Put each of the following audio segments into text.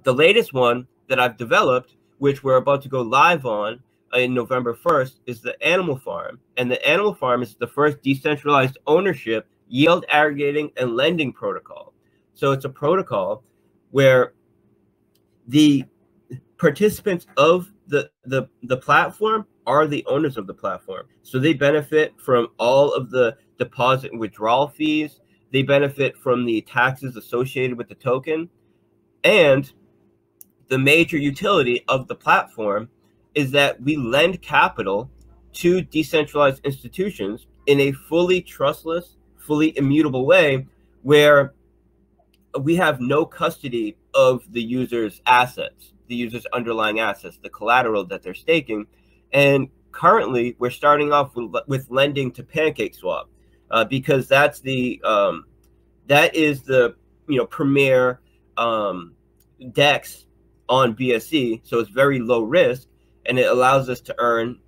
The latest one that I've developed, which we're about to go live on in November 1st, is the Animal Farm. And the Animal Farm is the first decentralized ownership, yield aggregating, and lending protocol. So it's a protocol where the participants of the platform are the owners of the platform. So they benefit from all of the deposit and withdrawal fees. They benefit from the taxes associated with the token. And the major utility of the platform is that we lend capital to decentralized institutions in a fully trustless, fully immutable way, where we have no custody of the user's assets, the user's underlying assets, the collateral that they're staking. And currently, we're starting off with lending to PancakeSwap, because that's the that is the premier DEX on BSC, so it's very low risk, and it allows us to earn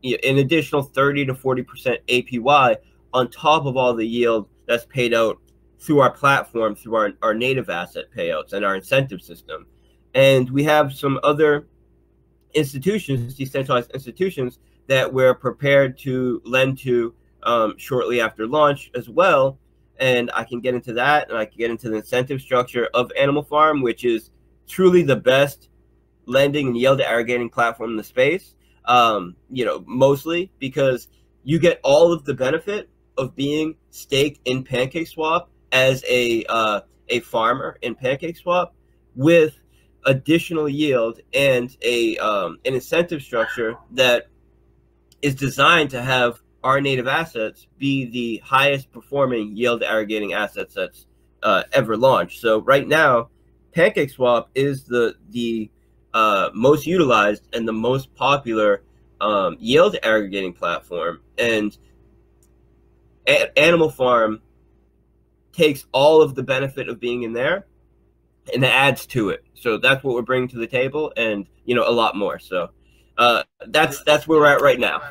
an additional 30 to 40% APY on top of all the yield that's paid out through our platform, through our native asset payouts and our incentive system. And we have some other institutions, decentralized institutions, that we're prepared to lend to shortly after launch as well. And I can get into that, and I can get into the incentive structure of Animal Farm, which is truly the best lending and yield aggregating platform in the space. Mostly because you get all of the benefit of being staked in PancakeSwap as a farmer in PancakeSwap, with additional yield and an incentive structure that is designed to have our native assets be the highest performing yield aggregating assets that's ever launched. So right now, PancakeSwap is the most utilized and the most popular yield aggregating platform, and Animal Farm takes all of the benefit of being in there and adds to it. So that's what we're bringing to the table, and a lot more. So that's where we're at right now.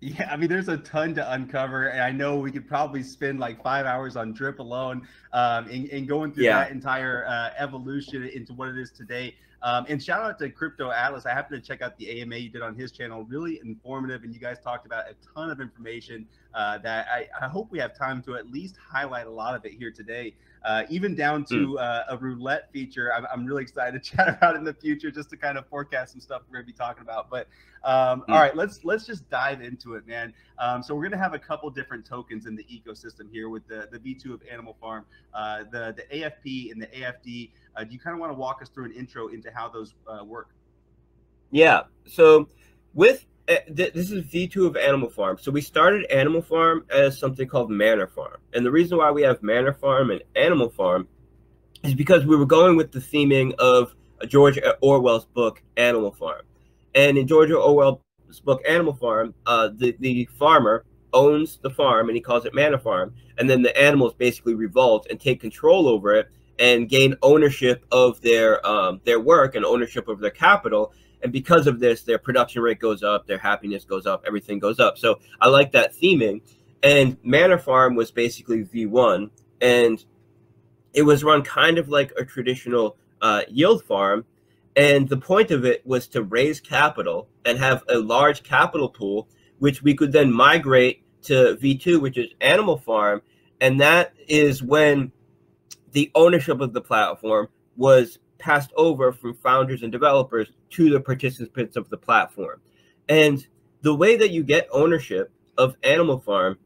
Yeah, I mean, there's a ton to uncover, and I know we could probably spend like 5 hours on Drip alone, and going through that entire evolution into what it is today. And shout out to Crypto Atlas. I happened to check out the AMA you did on his channel. Really informative, and you guys talked about a ton of information that I hope we have time to at least highlight a lot of it here today. Even down to a roulette feature. I'm really excited to chat about in the future, just to kind of forecast some stuff we're going to be talking about. But all right, let's just dive into it, man. So we're going to have a couple different tokens in the ecosystem here with the V2 of Animal Farm, the AFP and the AFD. Do you kind of want to walk us through an intro into how those work? Yeah. So with this is V2 of Animal Farm. So we started Animal Farm as something called Manor Farm. And the reason why we have Manor Farm and Animal Farm is because we were going with the theming of George Orwell's book, Animal Farm. And in George Orwell's book, Animal Farm, the farmer owns the farm, and he calls it Manor Farm. And then the animals basically revolt and take control over it and gain ownership of their work and ownership of their capital. And because of this, their production rate goes up, their happiness goes up, everything goes up. So I like that theming. And Manor Farm was basically V1, and it was run kind of like a traditional yield farm. And the point of it was to raise capital and have a large capital pool, which we could then migrate to V2, which is Animal Farm. And that is when the ownership of the platform was passed over from founders and developers to the participants of the platform. And the way that you get ownership of Animal Farm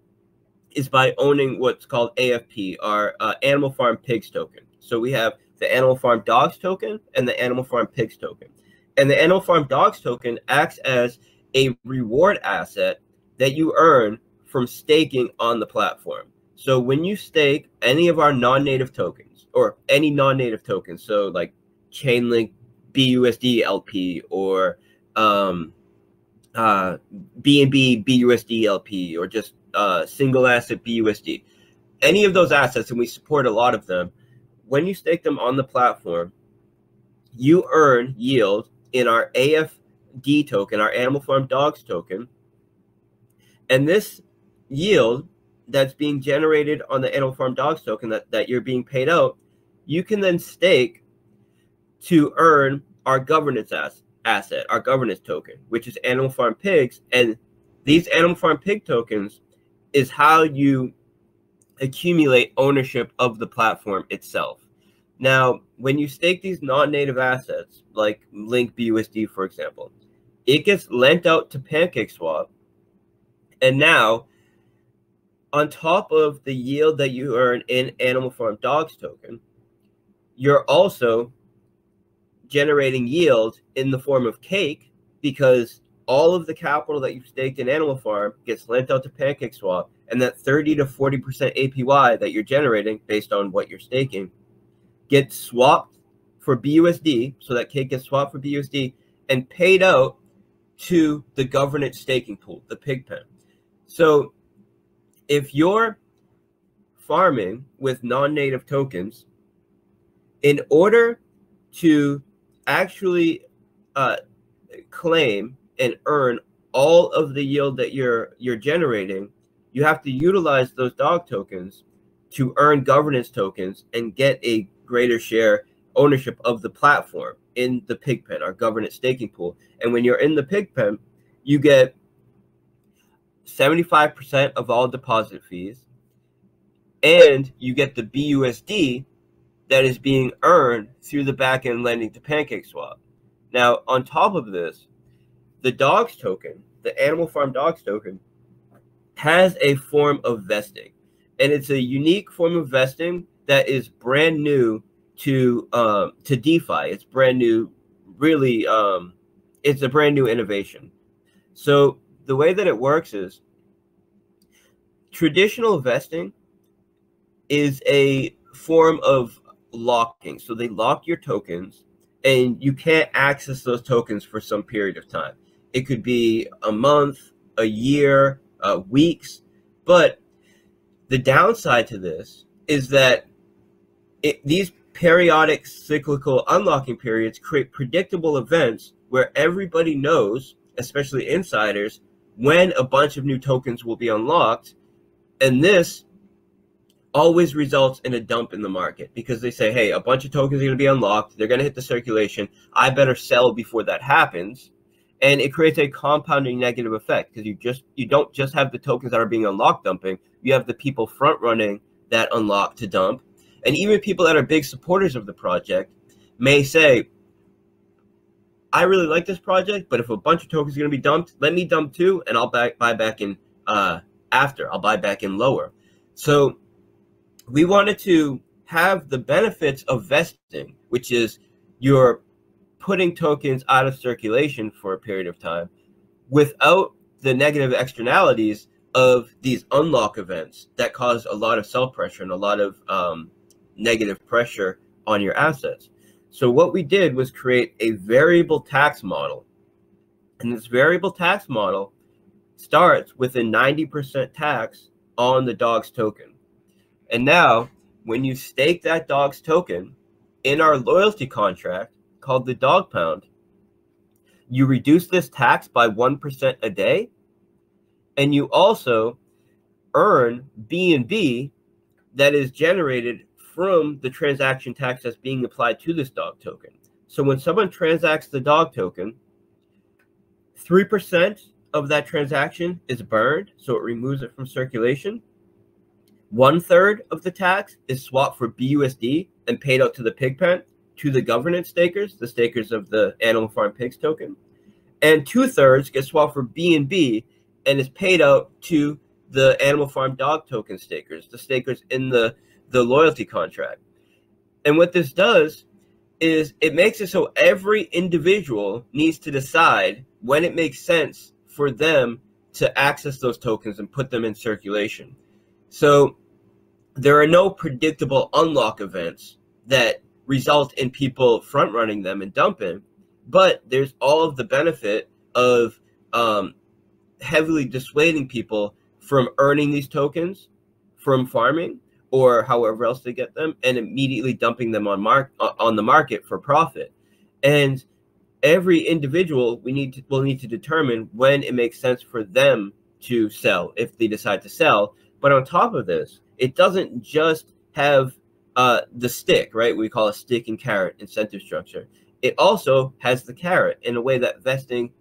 is by owning what's called AFP, our Animal Farm Pigs token. So we have the Animal Farm Dogs token and the Animal Farm Pigs token. And the Animal Farm Dogs token acts as a reward asset that you earn from staking on the platform. So when you stake any of our non-native tokens, or any non-native tokens, so like Chainlink BUSD LP or BNB BUSD LP, or just single asset BUSD, any of those assets, and we support a lot of them, when you stake them on the platform, you earn yield in our AFD token, our Animal Farm Dogs token. And this yield that's being generated on the Animal Farm Dogs token that you're being paid out, you can then stake to earn our governance asset, our governance token, which is Animal Farm Pigs. And these Animal Farm Pig tokens is how you accumulate ownership of the platform itself. Now, when you stake these non-native assets, like Link BUSD, for example, it gets lent out to PancakeSwap. And now, on top of the yield that you earn in Animal Farm Dogs token, you're also generating yield in the form of cake, because all of the capital that you've staked in Animal Farm gets lent out to PancakeSwap, and that 30 to 40% APY that you're generating based on what you're staking gets swapped for BUSD, so that cake gets swapped for BUSD and paid out to the governance staking pool, the pig pen. So if you're farming with non-native tokens, in order to actually claim and earn all of the yield that you're generating, you have to utilize those dog tokens to earn governance tokens and get a greater share ownership of the platform in the pig pen, our governance staking pool. And when you're in the pig pen, you get 75% of all deposit fees, and you get the BUSD that is being earned through the backend lending to PancakeSwap. Now, on top of this, the dogs token, the Animal Farm Dogs token, has a form of vesting, and it's a unique form of vesting that is brand new to DeFi. It's brand new, really. It's a brand new innovation. So the way that it works is, traditional vesting is a form of locking. So they lock your tokens, and you can't access those tokens for some period of time. It could be a month, a year, weeks. But the downside to this is that these periodic cyclical unlocking periods create predictable events where everybody knows, especially insiders, when a bunch of new tokens will be unlocked. And this always results in a dump in the market, because they say, hey, a bunch of tokens are going to be unlocked. They're going to hit the circulation. I better sell before that happens. And it creates a compounding negative effect, because you don't just have the tokens that are being unlocked dumping. You have the people front running that unlock to dump. And even people that are big supporters of the project may say, I really like this project, but if a bunch of tokens are going to be dumped, let me dump too, and I'll buy back in after. I'll buy back in lower. So we wanted to have the benefits of vesting, which is you're putting tokens out of circulation for a period of time, without the negative externalities of these unlock events that cause a lot of sell pressure and a lot of negative pressure on your assets. So what we did was create a variable tax model. And this variable tax model starts with a 90% tax on the dogs token. And now, when you stake that dogs token in our loyalty contract called the Dog Pound, you reduce this tax by 1% a day, and you also earn BNB that is generated from the transaction tax that's being applied to this dog token. So when someone transacts the dog token, 3% of that transaction is burned, so it removes it from circulation. 1/3 of the tax is swapped for BUSD and paid out to the pig pen, to the governance stakers, the stakers of the Animal Farm Pigs token. And 2/3 get swapped for BNB and is paid out to the Animal Farm Dog token stakers, the stakers in the loyalty contract. And what this does is it makes it so every individual needs to decide when it makes sense for them to access those tokens and put them in circulation. So there are no predictable unlock events that result in people front running them and dumping, but there's all of the benefit of heavily dissuading people from earning these tokens from farming or however else they get them, and immediately dumping them on the market for profit. And every individual will need to determine when it makes sense for them to sell, if they decide to sell. But on top of this, it doesn't just have the stick, right? We call a stick and carrot incentive structure. It also has the carrot in a way that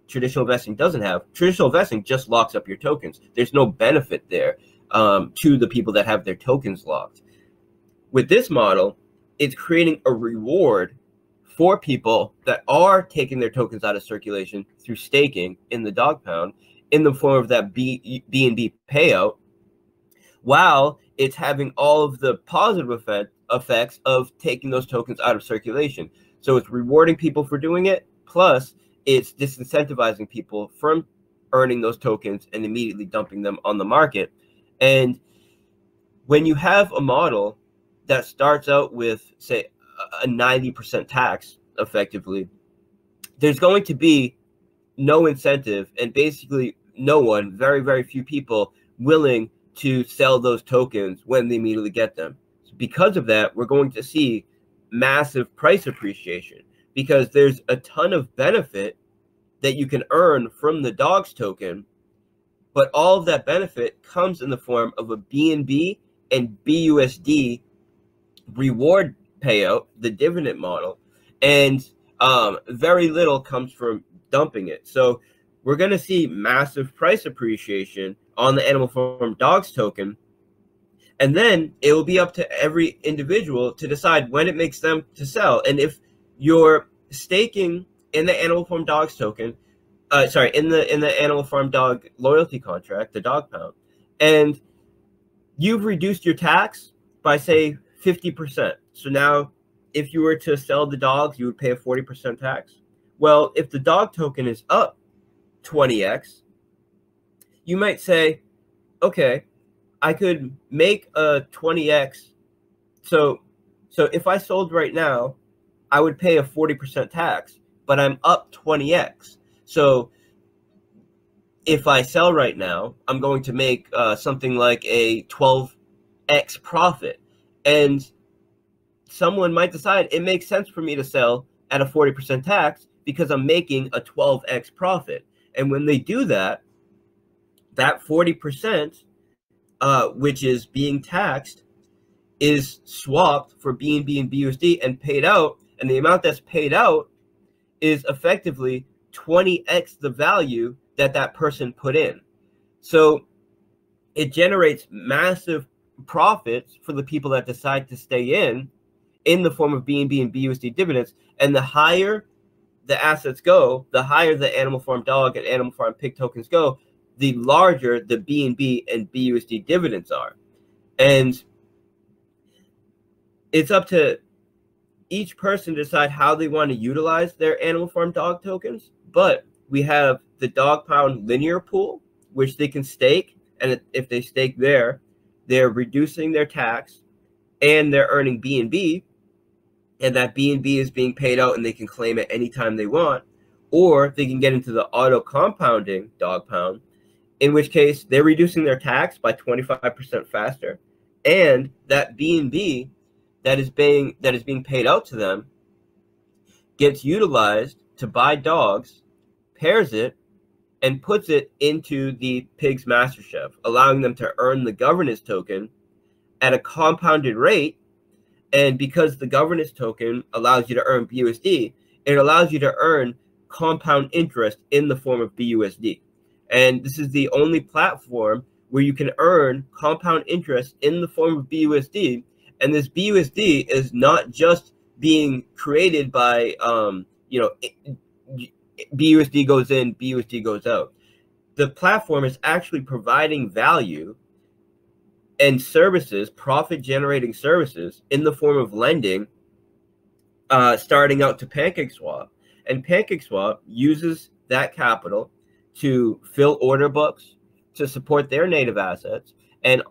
traditional vesting doesn't have. Traditional vesting just locks up your tokens. There's no benefit there to the people that have their tokens locked. With this model, it's creating a reward for people that are taking their tokens out of circulation through staking in the dog pound in the form of that BNB payout, while it's having all of the positive effects of taking those tokens out of circulation. So it's rewarding people for doing it, plus it's disincentivizing people from earning those tokens and immediately dumping them on the market. And when you have a model that starts out with, say, a 90% tax, effectively, there's going to be no incentive and basically no one, very, very few people willing to sell those tokens when they immediately get them. So because of that, we're going to see massive price appreciation because there's a ton of benefit that you can earn from the dogs token, but all of that benefit comes in the form of a BNB and BUSD reward payout, the dividend model, and very little comes from dumping it. So we're going to see massive price appreciation on the Animal Farm Dogs token, and then it will be up to every individual to decide when it makes them to sell. And if you're staking in the Animal Farm Dogs token, in the Animal Farm Dog loyalty contract, the dog pound, and you've reduced your tax by, say, 50%. So now if you were to sell the dogs, you would pay a 40% tax. Well, if the dog token is up 20x, you might say, okay, I could make a 20x. So if I sold right now, I would pay a 40% tax, but I'm up 20x. So if I sell right now, I'm going to make something like a 12x profit. And someone might decide it makes sense for me to sell at a 40% tax because I'm making a 12x profit. And when they do that, that 40%, which is being taxed, is swapped for BNB and BUSD and paid out. And the amount that's paid out is effectively 20x the value that that person put in. So it generates massive profits for the people that decide to stay in the form of BNB and BUSD dividends. And the higher the assets go, the higher the Animal Farm Dog and Animal Farm Pig tokens go, the larger the BNB and BUSD dividends are. And it's up to each person to decide how they want to utilize their Animal Farm Dog tokens. But we have the dog pound linear pool, which they can stake. And if they stake there, they're reducing their tax and they're earning BNB. And that BNB is being paid out and they can claim it anytime they want. Or they can get into the auto compounding dog pound, in which case they're reducing their tax by 25% faster. And that BNB that is being paid out to them gets utilized to buy dogs, pairs it, and puts it into the Pig's Master Chef, allowing them to earn the governance token at a compounded rate. And because the governance token allows you to earn BUSD, it allows you to earn compound interest in the form of BUSD. And this is the only platform where you can earn compound interest in the form of BUSD. And this BUSD is not just being created by, BUSD goes in, BUSD goes out. The platform is actually providing value and services, profit-generating services, in the form of lending, starting out to PancakeSwap. And PancakeSwap uses that capital to fill order books, to support their native assets, and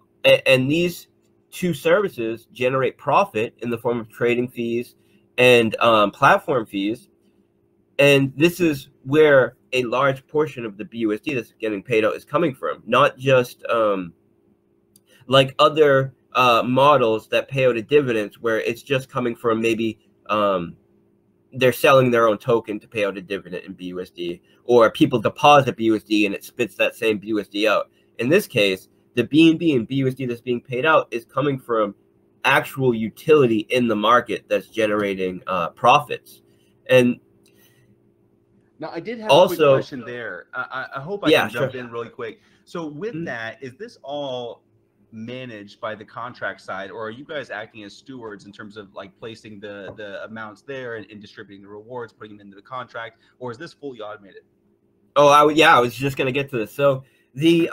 these two services generate profit in the form of trading fees and platform fees. And this is where a large portion of the BUSD that's getting paid out is coming from, not just like other models that pay out a dividends where it's just coming from maybe they're selling their own token to pay out a dividend in BUSD, or people deposit BUSD and it spits that same BUSD out. In this case, the BNB and BUSD that's being paid out is coming from actual utility in the market that's generating profits. And now, I did have also, a quick question there. I hope I can jump in really quick. So with that, is this all managed by the contract side, or are you guys acting as stewards in terms of like placing the amounts there and distributing the rewards, putting them into the contract, or is this fully automated? Oh, I was just going to get to this. So the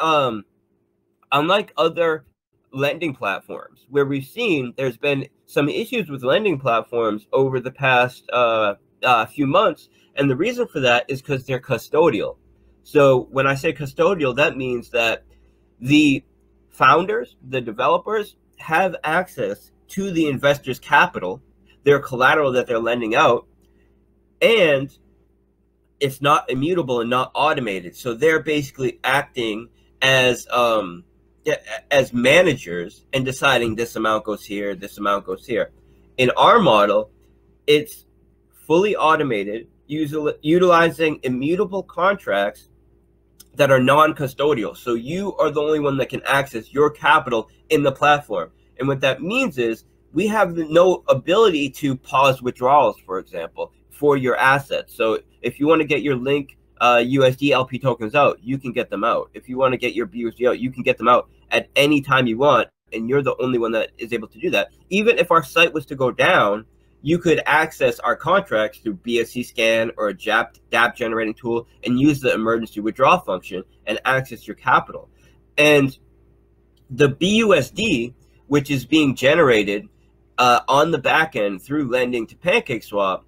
unlike other lending platforms where we've seen there's been some issues with lending platforms over the past few months, and the reason for that is because they're custodial. So when I say custodial, that means that the founders, the developers, have access to the investors' capital, their collateral that they're lending out, and it's not immutable and not automated. So they're basically acting as managers and deciding this amount goes here, this amount goes here. In our model, it's fully automated, utilizing immutable contracts that are non-custodial. So you are the only one that can access your capital in the platform. And what that means is we have no ability to pause withdrawals, for example, for your assets. So if you want to get your Link USD LP tokens out, you can get them out. If you want to get your BUSD out, you can get them out at any time you want. And you're the only one that is able to do that. Even if our site was to go down, you could access our contracts through BSC scan or a DApp generating tool and use the emergency withdrawal function and access your capital. And the BUSD, which is being generated on the back end through lending to PancakeSwap,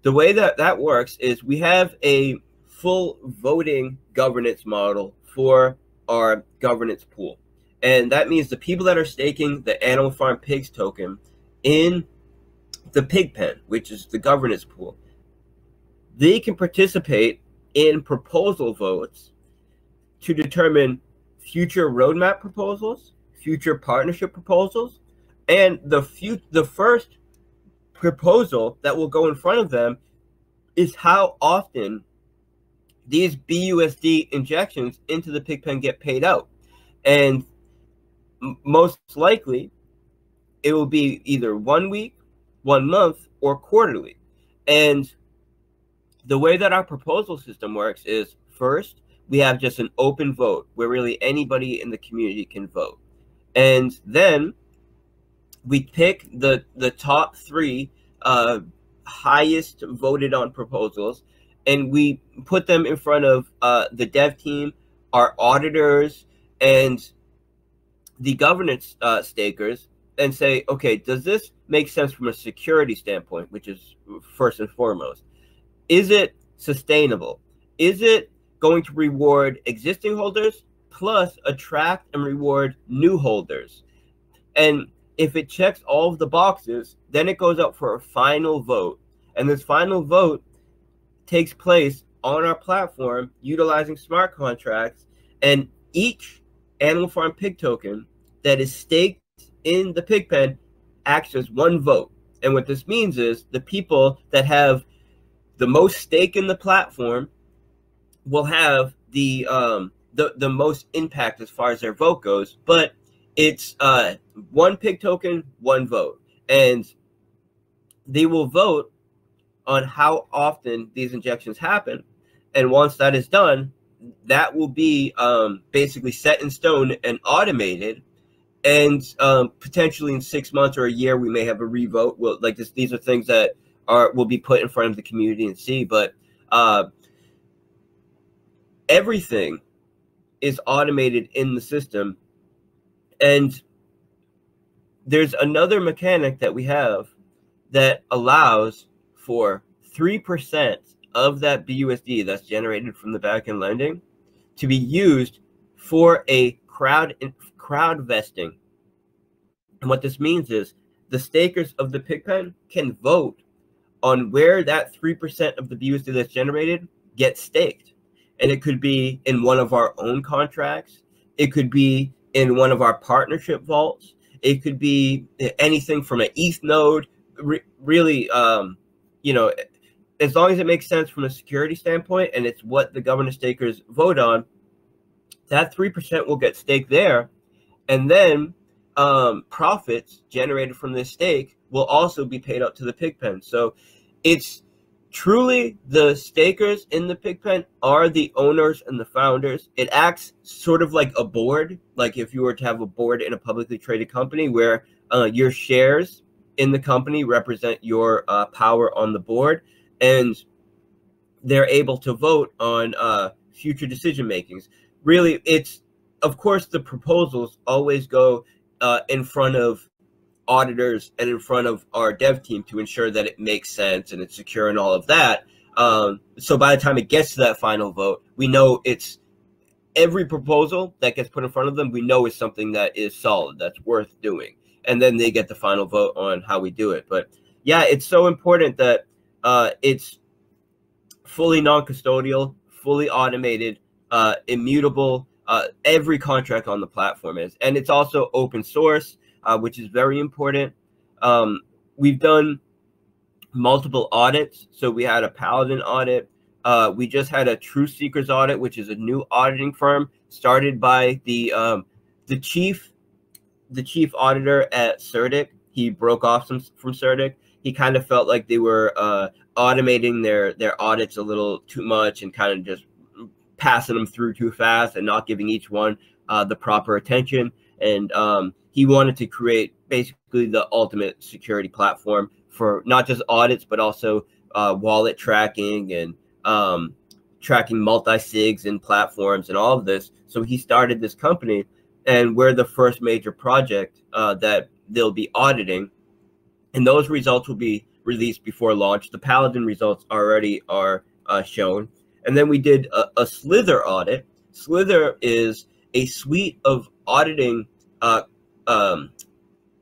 the way that that works is we have a full voting governance model for our governance pool. And that means the people that are staking the Animal Farm Pigs token in the pig pen, which is the governance pool, they can participate in proposal votes to determine future roadmap proposals, future partnership proposals, and the first proposal that will go in front of them is how often these BUSD injections into the pig pen get paid out. And most likely it will be either 1 week, 1 month, or quarterly. And the way that our proposal system works is, first, we have just an open vote where really anybody in the community can vote. And then we pick the top 3 highest voted on proposals, and we put them in front of the dev team, our auditors, and the governance stakers, and say, okay, does this make sense from a security standpoint, which is first and foremost? Is it sustainable? Is it going to reward existing holders plus attract and reward new holders? And if it checks all of the boxes, then it goes up for a final vote. And this final vote takes place on our platform utilizing smart contracts, and each Animal Farm Pig token that is staked in the pig pen acts as 1 vote. And what this means is the people that have the most stake in the platform will have the most impact as far as their vote goes. But it's 1 pig token, 1 vote, and they will vote on how often these injections happen. And once that is done, that will be basically set in stone and automated. And potentially in 6 months or a year, we may have a revote. Well, like this, these are things that will be put in front of the community and see. But everything is automated in the system. And there's another mechanic that we have that allows for 3% of that BUSD that's generated from the backend lending to be used for a crowd vesting. And what this means is the stakers of the pig pen can vote on where that 3% of the BUSD that's generated gets staked. And it could be in one of our own contracts. It could be in one of our partnership vaults. It could be anything from an ETH node. Really, you know, as long as it makes sense from a security standpoint and it's what the governance stakers vote on, that 3% will get staked there. And then profits generated from this stake will also be paid out to the Pigpen. So it's truly the stakers in the Pigpen are the owners and the founders. It acts sort of like a board, like if you were to have a board in a publicly traded company where your shares in the company represent your power on the board, and they're able to vote on future decision makings. Really, it's, of course, the proposals always go in front of auditors and in front of our dev team to ensure that it makes sense and it's secure and all of that. So by the time it gets to that final vote, we know it's every proposal that gets put in front of them, we know is something that is solid, that's worth doing. And then they get the final vote on how we do it. But yeah, it's so important that it's fully non-custodial, fully automated, immutable. Every contract on the platform is. And it's also open source, which is very important. We've done multiple audits. So we had a Paladin audit. We just had a Truth Seekers audit, which is a new auditing firm started by the chief auditor at CERDIC. He broke off from CERDIC. He kind of felt like they were automating their audits a little too much and kind of just passing them through too fast and not giving each one the proper attention. And he wanted to create basically the ultimate security platform for not just audits, but also wallet tracking and tracking multi-sigs and platforms and all of this. So he started this company, and we're the first major project that they'll be auditing. And those results will be released before launch. The Paladin results already are shown. And then we did a Slither audit. Slither is a suite of auditing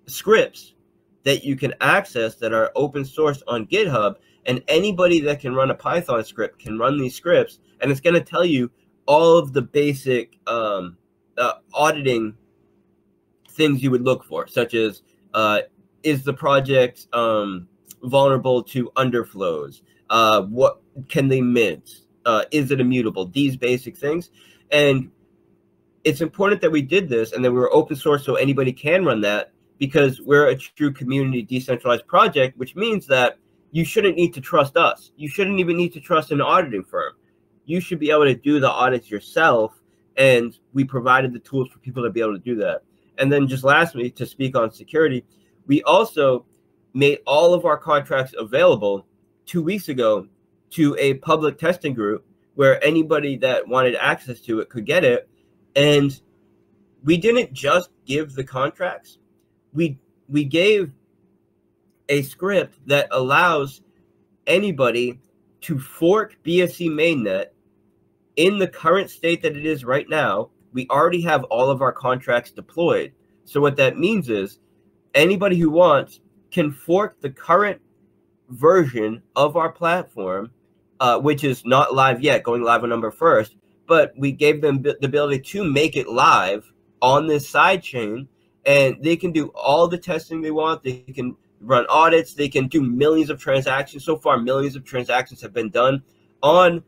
scripts that you can access that are open source on GitHub, and anybody that can run a Python script can run these scripts, and it's going to tell you all of the basic auditing things you would look for, such as is the project vulnerable to underflows? What can they mint? Is it immutable? These basic things. And it's important that we did this and that we were open source so anybody can run that, because we're a true community decentralized project, which means that you shouldn't need to trust us. You shouldn't even need to trust an auditing firm. You should be able to do the audits yourself, and we provided the tools for people to be able to do that. And then just lastly, to speak on security, we also made all of our contracts available 2 weeks ago to a public testing group where anybody that wanted access to it could get it. And we didn't just give the contracts. We gave a script that allows anybody to fork BSC mainnet in the current state that it is right now. We already have all of our contracts deployed. So what that means is anybody who wants can fork the current version of our platform, which is not live yet, going live on November 1st, but we gave them the ability to make it live on this side chain, and they can do all the testing they want. They can run audits. They can do millions of transactions. So far, millions of transactions have been done on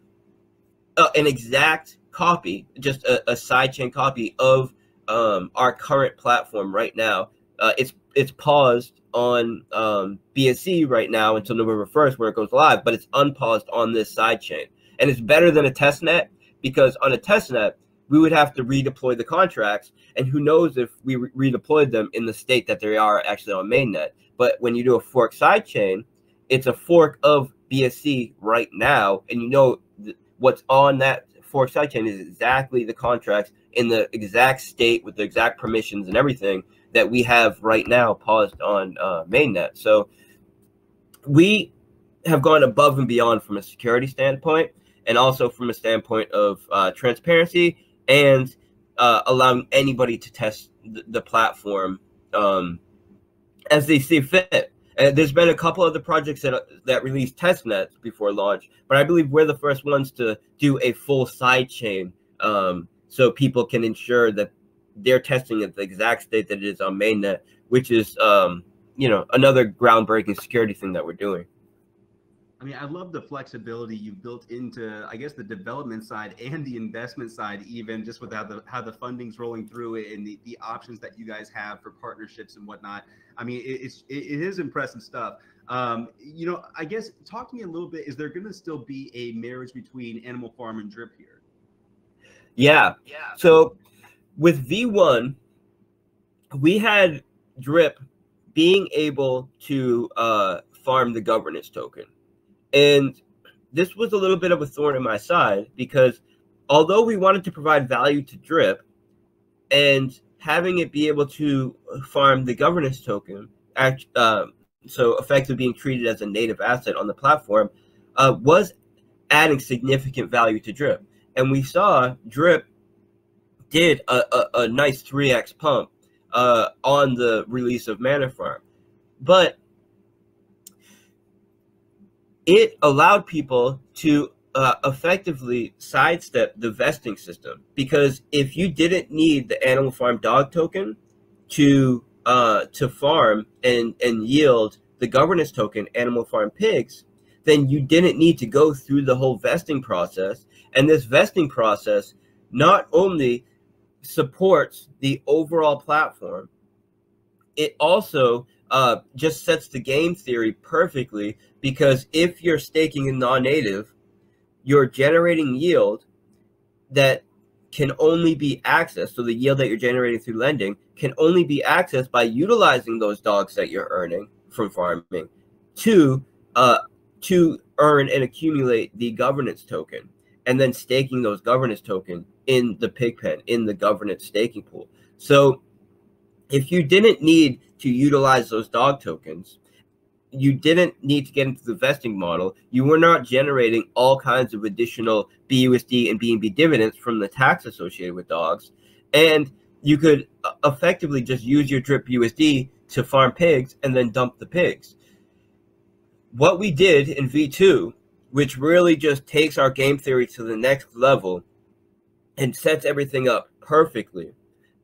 an exact copy, just a sidechain copy of our current platform right now. It's paused on BSC right now until November 1st, where it goes live, but it's unpaused on this sidechain. And it's better than a testnet, because on a testnet, we would have to redeploy the contracts, and who knows if we redeployed them in the state that they are actually on mainnet. But when you do a fork sidechain, it's a fork of BSC right now, and you know what's on that fork sidechain is exactly the contracts in the exact state with the exact permissions and everything that we have right now paused on mainnet. So we have gone above and beyond from a security standpoint, and also from a standpoint of transparency and allowing anybody to test the platform as they see fit. And there's been a couple other projects that released test nets before launch, but I believe we're the first ones to do a full side chain, so people can ensure that they're testing at the exact state that it is on mainnet, which is, you know, another groundbreaking security thing that we're doing. I mean, I love the flexibility you built into, I guess, the development side and the investment side, even just with how the funding's rolling through it and the options that you guys have for partnerships and whatnot. I mean, it is impressive stuff. You know, I guess talk to me a little bit. Is there going to still be a marriage between Animal Farm and Drip here? Yeah. So with V1, we had Drip being able to farm the governance token. And this was a little bit of a thorn in my side, because although we wanted to provide value to Drip and having it be able to farm the governance token, so effectively being treated as a native asset on the platform, was adding significant value to Drip. And we saw Drip did a nice 3x pump on the release of Mana Farm. But it allowed people to effectively sidestep the vesting system, because if you didn't need the Animal Farm dog token to farm and yield the governance token Animal Farm pigs, then you didn't need to go through the whole vesting process. And this vesting process not only supports the overall platform, it also just sets the game theory perfectly, because if you're staking in non-native, you're generating yield that can only be accessed. So the yield that you're generating through lending can only be accessed by utilizing those dogs that you're earning from farming to earn and accumulate the governance token, and then staking those governance token in the pig pen, in the governance staking pool. So if you didn't need to utilize those dog tokens, you didn't need to get into the vesting model, you were not generating all kinds of additional BUSD and BNB dividends from the tax associated with dogs, and you could effectively just use your Drip USD to farm pigs and then dump the pigs. What we did in V2, which really just takes our game theory to the next level and sets everything up perfectly,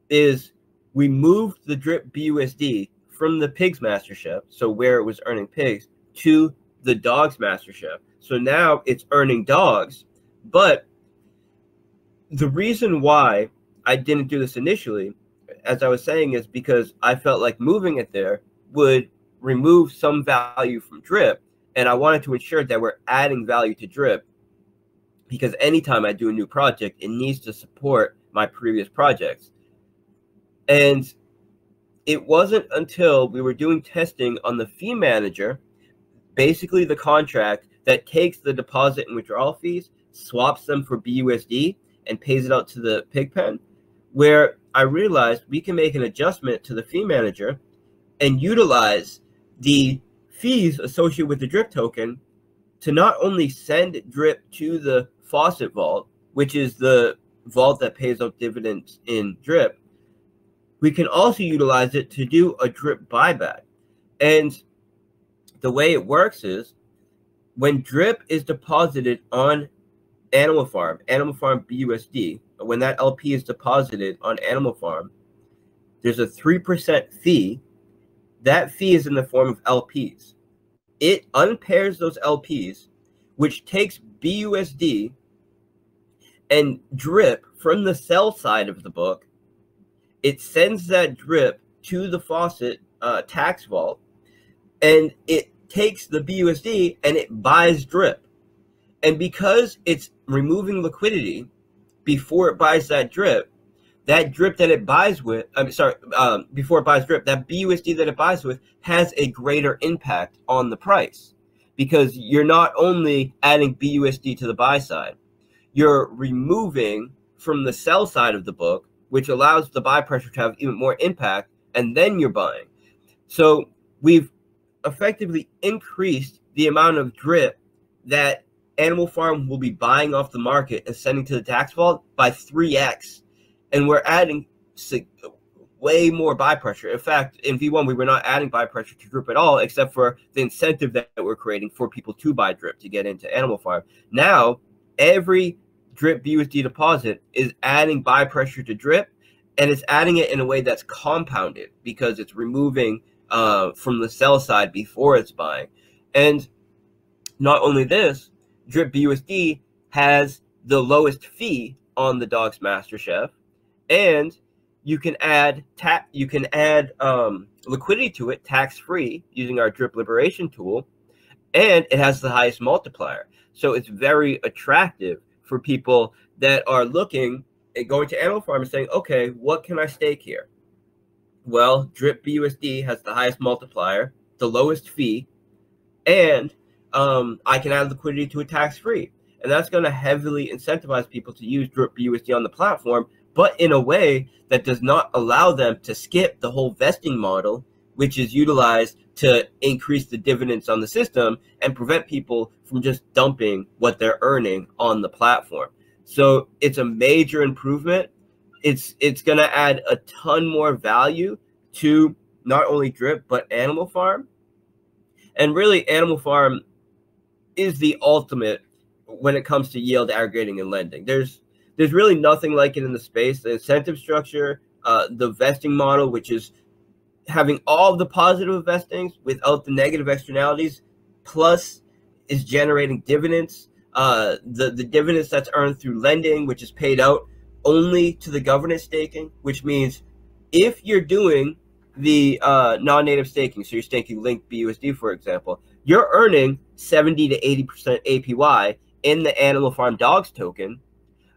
is we moved the Drip BUSD from the Pigs Master Chef, so where it was earning pigs, to the Dogs Master Chef. So now it's earning dogs. But the reason why I didn't do this initially, as I was saying, is because I felt like moving it there would remove some value from Drip, and I wanted to ensure that we're adding value to Drip, because anytime I do a new project, it needs to support my previous projects. And it wasn't until we were doing testing on the fee manager, basically the contract that takes the deposit and withdrawal fees, swaps them for BUSD, and pays it out to the pig pen, where I realized we can make an adjustment to the fee manager and utilize the fees associated with the Drip token to not only send Drip to the Faucet vault, which is the vault that pays out dividends in Drip, we can also utilize it to do a Drip buyback. And the way it works is, when Drip is deposited on Animal Farm BUSD, when that LP is deposited on Animal Farm, there's a 3% fee. That fee is in the form of LPs. It unpairs those LPs, which takes BUSD and Drip from the sell side of the book. It sends that Drip to the Faucet tax vault, and it takes the BUSD and it buys Drip. And because it's removing liquidity before it buys that Drip that it buys with, before it buys Drip, that BUSD that it buys with has a greater impact on the price, because you're not only adding BUSD to the buy side, you're removing from the sell side of the book, which allows the buy pressure to have even more impact, and then you're buying. So we've effectively increased the amount of Drip that Animal Farm will be buying off the market and sending to the tax vault by 3x. And we're adding way more buy pressure. In fact, in V1, we were not adding buy pressure to Drip at all, except for the incentive that we're creating for people to buy Drip to get into Animal Farm. Now, every Drip BUSD deposit is adding buy pressure to Drip, and it's adding it in a way that's compounded, because it's removing from the sell side before it's buying. And Not only this, Drip BUSD has the lowest fee on the Dogs MasterChef, and you can add liquidity to it tax-free using our Drip Liberation tool, and it has the highest multiplier. So it's very attractive for people that are looking at going to Animal Farm and saying, okay, what can I stake here? Well, Drip BUSD has the highest multiplier, the lowest fee, and I can add liquidity to it tax-free. And that's going to heavily incentivize people to use Drip BUSD on the platform, but in a way that does not allow them to skip the whole vesting model, which is utilized to increase the dividends on the system and prevent people from just dumping what they're earning on the platform. So it's a major improvement. It's going to add a ton more value to not only Drip, but Animal Farm. And really, Animal Farm is the ultimate when it comes to yield aggregating and lending. There's really nothing like it in the space. The incentive structure, the vesting model, which is having all of the positive vestings without the negative externalities, plus is generating dividends. The dividends that's earned through lending, which is paid out only to the governance staking, which means if you're doing the non-native staking, so you're staking Link BUSD, for example, you're earning 70 to 80% APY in the Animal Farm Dogs token,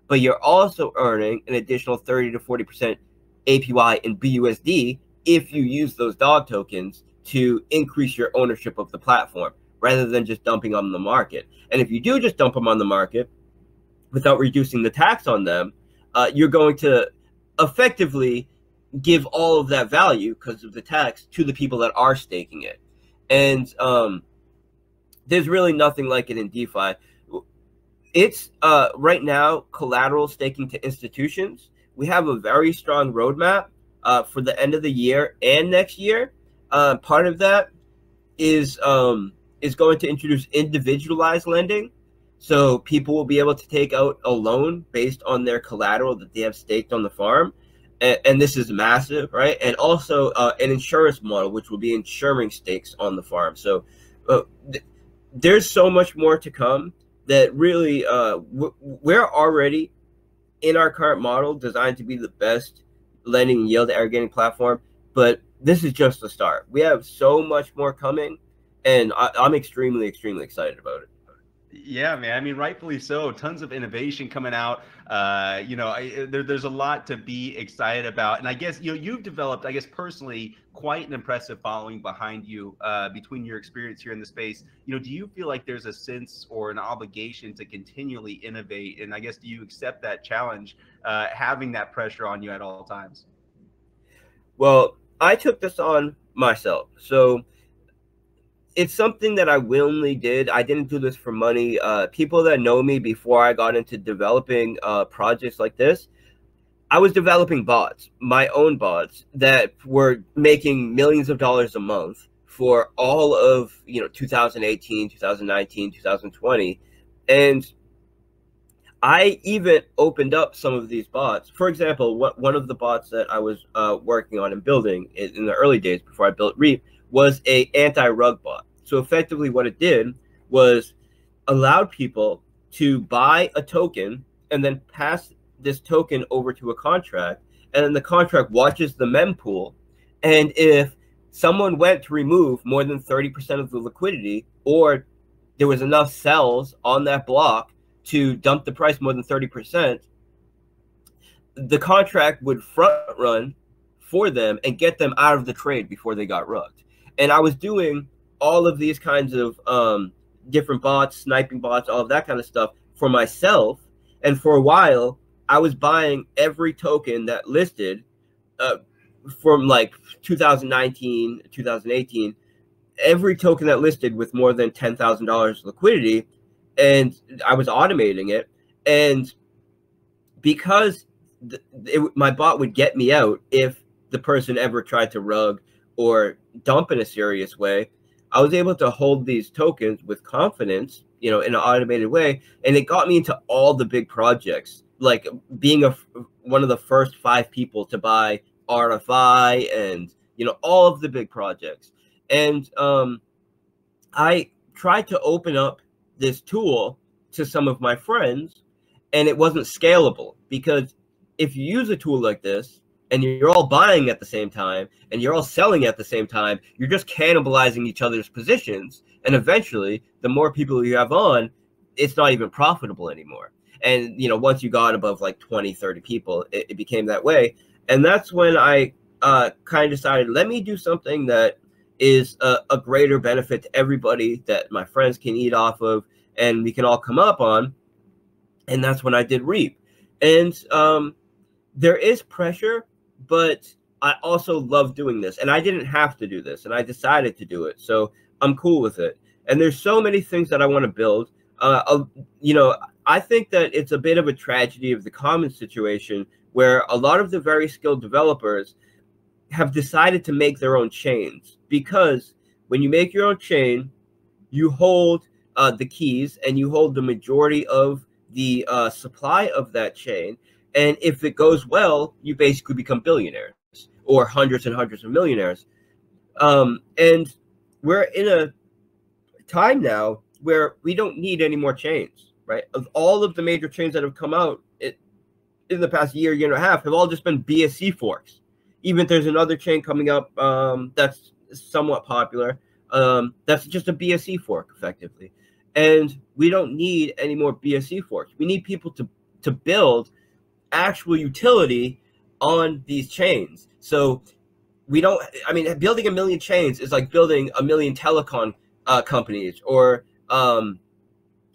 but you're also earning an additional 30 to 40% APY in BUSD if you use those dog tokens to increase your ownership of the platform rather than just dumping them on the market. And if you do just dump them on the market without reducing the tax on them, you're going to effectively give all of that value because of the tax to the people that are staking it. And there's really nothing like it in DeFi. It's right now collateral staking to institutions. We have a very strong roadmap for the end of the year and next year. Part of that is going to introduce individualized lending. So people will be able to take out a loan based on their collateral that they have staked on the farm. And this is massive, right? And also an insurance model, which will be insuring stakes on the farm. So there's so much more to come that really we're already in our current model designed to be the best lending and yield aggregating platform. But this is just the start. We have so much more coming, and I'm extremely, extremely excited about it. Yeah, man. I mean, rightfully so. Tons of innovation coming out. There's a lot to be excited about. And I guess, you've developed, I guess, personally, quite an impressive following behind you between your experience here in the space. Do you feel like there's a sense or an obligation to continually innovate? And I guess, do you accept that challenge, having that pressure on you at all times? Well, I took this on myself. So it's something that I willingly did. I didn't do this for money. People that know me before I got into developing projects like this, I was developing bots, my own bots that were making millions of dollars a month for all of 2018, 2019, 2020. And I even opened up some of these bots. For example, one of the bots that I was working on and building in the early days before I built Reap was a anti-rug bot. So effectively what it did was allowed people to buy a token and then pass this token over to a contract, and then the contract watches the mempool. And if someone went to remove more than 30% of the liquidity, or there was enough sells on that block to dump the price more than 30%, the contract would front run for them and get them out of the trade before they got rugged. And I was doing all of these kinds of different bots, sniping bots, all of that kind of stuff for myself. And for a while, I was buying every token that listed from like 2019, 2018, every token that listed with more than $10,000 liquidity. And I was automating it. And because my bot would get me out if the person ever tried to rug or dump in a serious way, I was able to hold these tokens with confidence, in an automated way. And it got me into all the big projects, like being one of the first 5 people to buy RFI and, all of the big projects. And I tried to open up this tool to some of my friends, and it wasn't scalable, because if you use a tool like this and you're all buying at the same time and you're all selling at the same time, you're just cannibalizing each other's positions. And eventually, the more people you have on, it's not even profitable anymore. And, you know, once you got above like 20, 30 people, it became that way. And that's when I kind of decided, let me do something that is a greater benefit to everybody, that my friends can eat off of and we can all come up on. And that's when I did Reap. And there is pressure, but I also love doing this. And I didn't have to do this, and I decided to do it. So I'm cool with it. And there's so many things that I want to build. You know, I think that it's a bit of a tragedy of the common situation, where a lot of the very skilled developers have decided to make their own chains, because when you make your own chain, you hold the keys and you hold the majority of the supply of that chain. And if it goes well, you basically become billionaires, or hundreds and hundreds of millionaires. And we're in a time now where we don't need any more chains, right? Of all of the major chains that have come out in the past year, year and a half, have all just been BSC forks. Even if there's another chain coming up that's somewhat popular, that's just a BSC fork, effectively. And we don't need any more BSC forks. We need people to build actual utility on these chains. So we don't, I mean, building a million chains is like building a million telecom companies, or you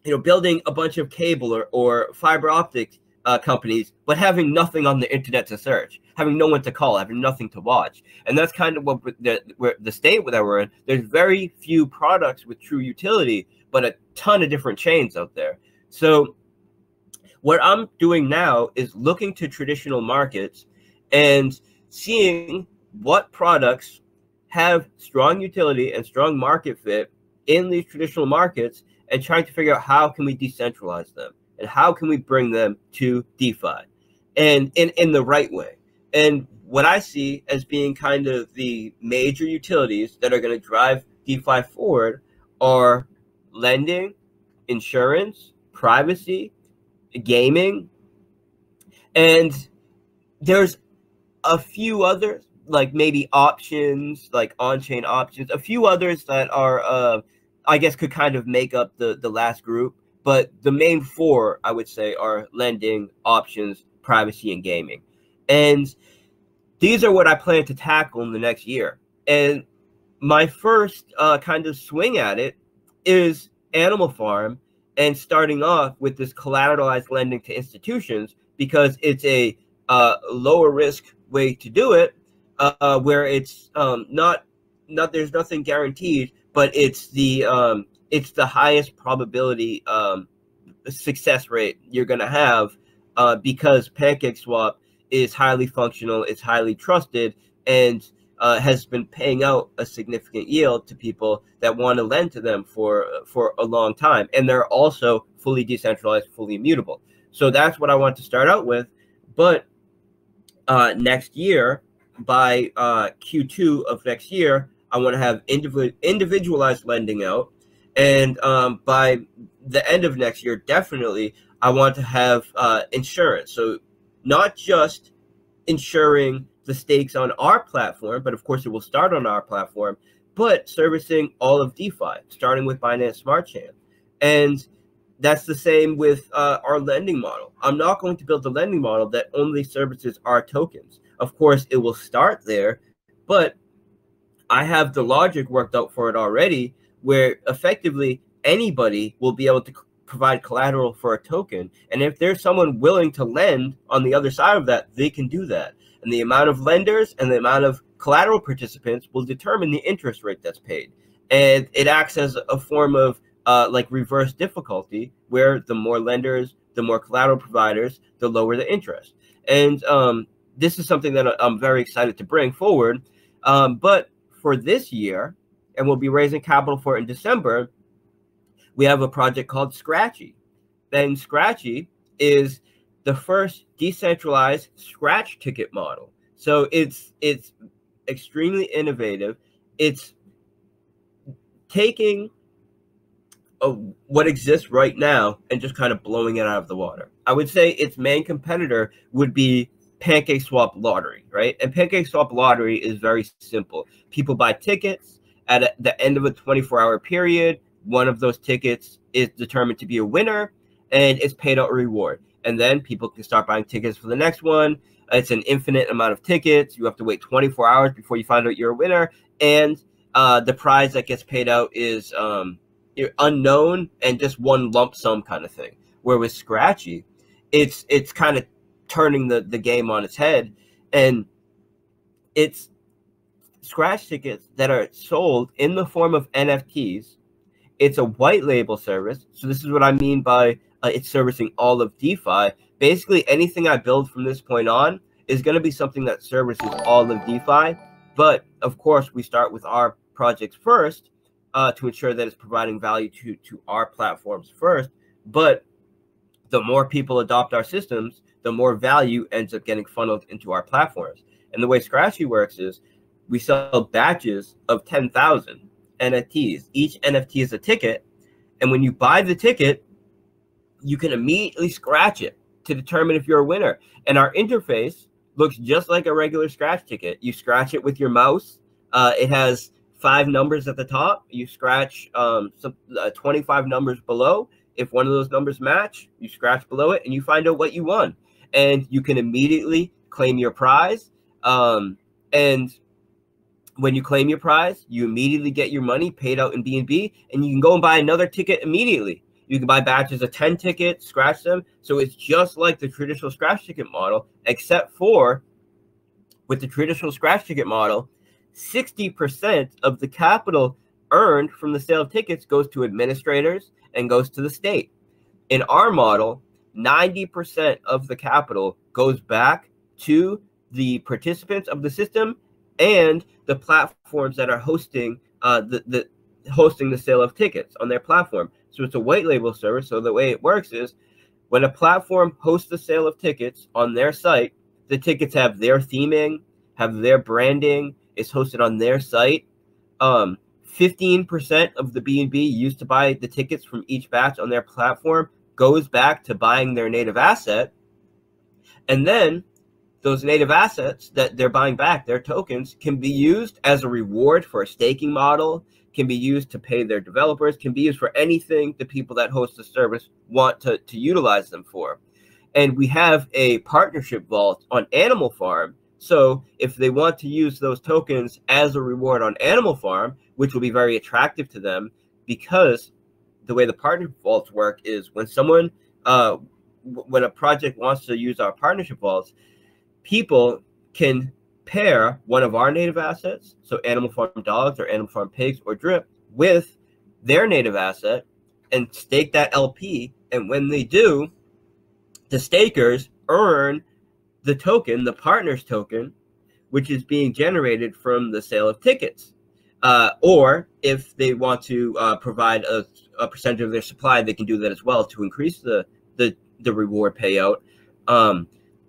know, building a bunch of cable or fiber optic companies, but having nothing on the internet to search, having no one to call, having nothing to watch. And that's kind of what the state that we're in. There's very few products with true utility, but a ton of different chains out there. So what I'm doing now is looking to traditional markets and seeing what products have strong utility and strong market fit in these traditional markets, and trying to figure out how can we decentralize them and how can we bring them to DeFi, and in the right way. And what I see as being kind of the major utilities that are going to drive DeFi forward are lending, insurance, privacy, gaming, and there's a few others, like maybe options, like on-chain options, a few others that are, I guess, could kind of make up the last group. But the main four, I would say, are lending, options, privacy, and gaming. And these are what I plan to tackle in the next year. And my first kind of swing at it is Animal Farm, and starting off with this collateralized lending to institutions, because it's a lower risk way to do it, where it's not there's nothing guaranteed, but it's the highest probability success rate you're going to have, because PancakeSwap is highly functional, it's highly trusted, and has been paying out a significant yield to people that want to lend to them for a long time. And they're also fully decentralized, fully immutable. So that's what I want to start out with. But next year, by Q2 of next year, I want to have individualized lending out. And by the end of next year, definitely, I want to have insurance. So not just insuring the stakes on our platform, but of course it will start on our platform, but servicing all of DeFi, starting with Binance Smart Chain. And that's the same with our lending model. I'm not going to build a lending model that only services our tokens. Of course, it will start there, but I have the logic worked out for it already, where effectively anybody will be able to provide collateral for a token. And if there's someone willing to lend on the other side of that, they can do that. And the amount of lenders and the amount of collateral participants will determine the interest rate that's paid. And it acts as a form of like reverse difficulty, where the more lenders, the more collateral providers, the lower the interest. And this is something that I'm very excited to bring forward. But for this year, and we'll be raising capital for it in December, we have a project called Scratchy. Then Scratchy is the first decentralized scratch ticket model. So it's extremely innovative. It's taking what exists right now and just kind of blowing it out of the water. I would say its main competitor would be PancakeSwap Lottery, right? And PancakeSwap Lottery is very simple. People buy tickets at the end of a 24-hour period. One of those tickets is determined to be a winner, and it's paid out a reward. And then people can start buying tickets for the next one. It's an infinite amount of tickets. You have to wait 24 hours before you find out you're a winner. And the prize that gets paid out is unknown and just one lump sum kind of thing. Where with Scratchy, it's kind of turning the game on its head, and it's scratch tickets that are sold in the form of NFTs. It's a white label service. So this is what I mean by it's servicing all of DeFi. Basically, anything I build from this point on is going to be something that services all of DeFi. But of course, we start with our projects first to ensure that it's providing value to our platforms first. But the more people adopt our systems, the more value ends up getting funneled into our platforms. And the way Scratchy works is we sell batches of 10,000 NFTs. Each NFT is a ticket. And when you buy the ticket, you can immediately scratch it to determine if you're a winner. And our interface looks just like a regular scratch ticket. You scratch it with your mouse. It has 5 numbers at the top. You scratch 25 numbers below. If one of those numbers match, you scratch below it and you find out what you won. And you can immediately claim your prize. And when you claim your prize, you immediately get your money paid out in BNB, and you can go and buy another ticket immediately. You can buy batches of 10 tickets, scratch them. So it's just like the traditional scratch ticket model, except for with the traditional scratch ticket model, 60% of the capital earned from the sale of tickets goes to administrators and goes to the state. In our model, 90% of the capital goes back to the participants of the system and the platforms that are hosting hosting the sale of tickets on their platform. So it's a white label service. So the way it works is when a platform hosts the sale of tickets on their site, the tickets have their theming, have their branding, it's hosted on their site. 15% of the BNB used to buy the tickets from each batch on their platform goes back to buying their native asset. And then those native assets that they're buying back, their tokens, can be used as a reward for a staking model, can be used to pay their developers, can be used for anything the people that host the service want to utilize them for. And we have a partnership vault on Animal Farm. So if they want to use those tokens as a reward on Animal Farm, which will be very attractive to them, because the way the partnership vaults work is when someone, when a project wants to use our partnership vaults, people can pair one of our native assets, so Animal Farm dogs or Animal Farm pigs or Drip, with their native asset and stake that LP. And when they do, the stakers earn the token, the partner's token, which is being generated from the sale of tickets. Or if they want to provide a percentage of their supply, they can do that as well to increase the reward payout.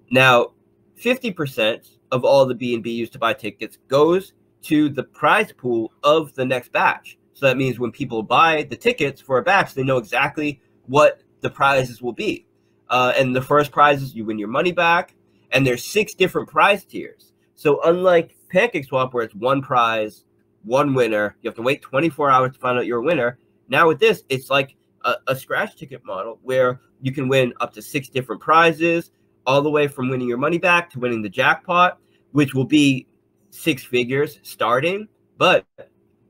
Now, 50% of all the BNB used to buy tickets goes to the prize pool of the next batch. So that means when people buy the tickets for a batch, they know exactly what the prizes will be. And the first prize is you win your money back. And there's 6 different prize tiers. So unlike PancakeSwap, where it's one prize, one winner, you have to wait 24 hours to find out you're a winner. Now with this, it's like a scratch ticket model where you can win up to 6 different prizes, all the way from winning your money back to winning the jackpot, which will be 6 figures starting. But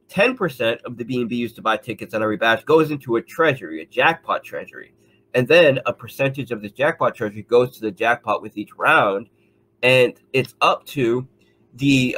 10% of the BNB used to buy tickets on every batch goes into a treasury, a jackpot treasury. And then a percentage of this jackpot treasury goes to the jackpot with each round. And it's up to the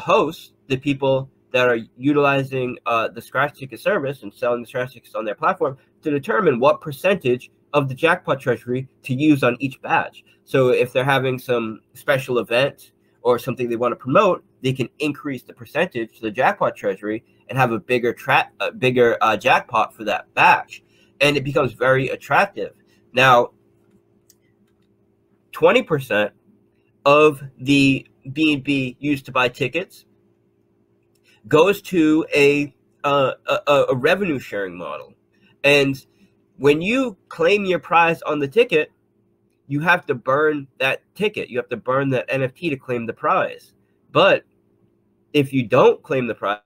hosts, the people that are utilizing the scratch ticket service and selling the scratch tickets on their platform, to determine what percentage of the jackpot treasury to use on each batch. So if they're having some special event or something they want to promote, they can increase the percentage to the jackpot treasury and have a bigger jackpot for that batch. And it becomes very attractive. Now, 20% of the BNB used to buy tickets goes to a revenue sharing model. And when you claim your prize on the ticket, you have to burn that ticket. You have to burn that NFT to claim the prize. But if you don't claim the prize,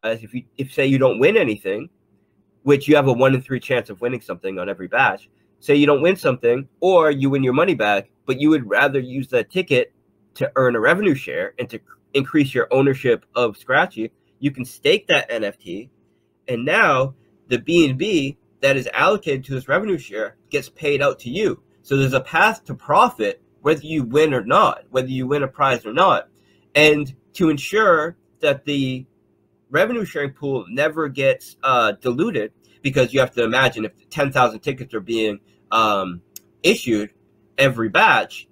if say you don't win anything, which you have a 1 in 3 chance of winning something on every batch, say you don't win something or you win your money back, but you would rather use that ticket to earn a revenue share and to increase your ownership of Scratchy, you can stake that NFT, and now the BNB that is allocated to this revenue share gets paid out to you. So there's a path to profit whether you win or not, whether you win a prize or not. And to ensure that the revenue sharing pool never gets diluted, because you have to imagine if 10,000 tickets are being issued every batch,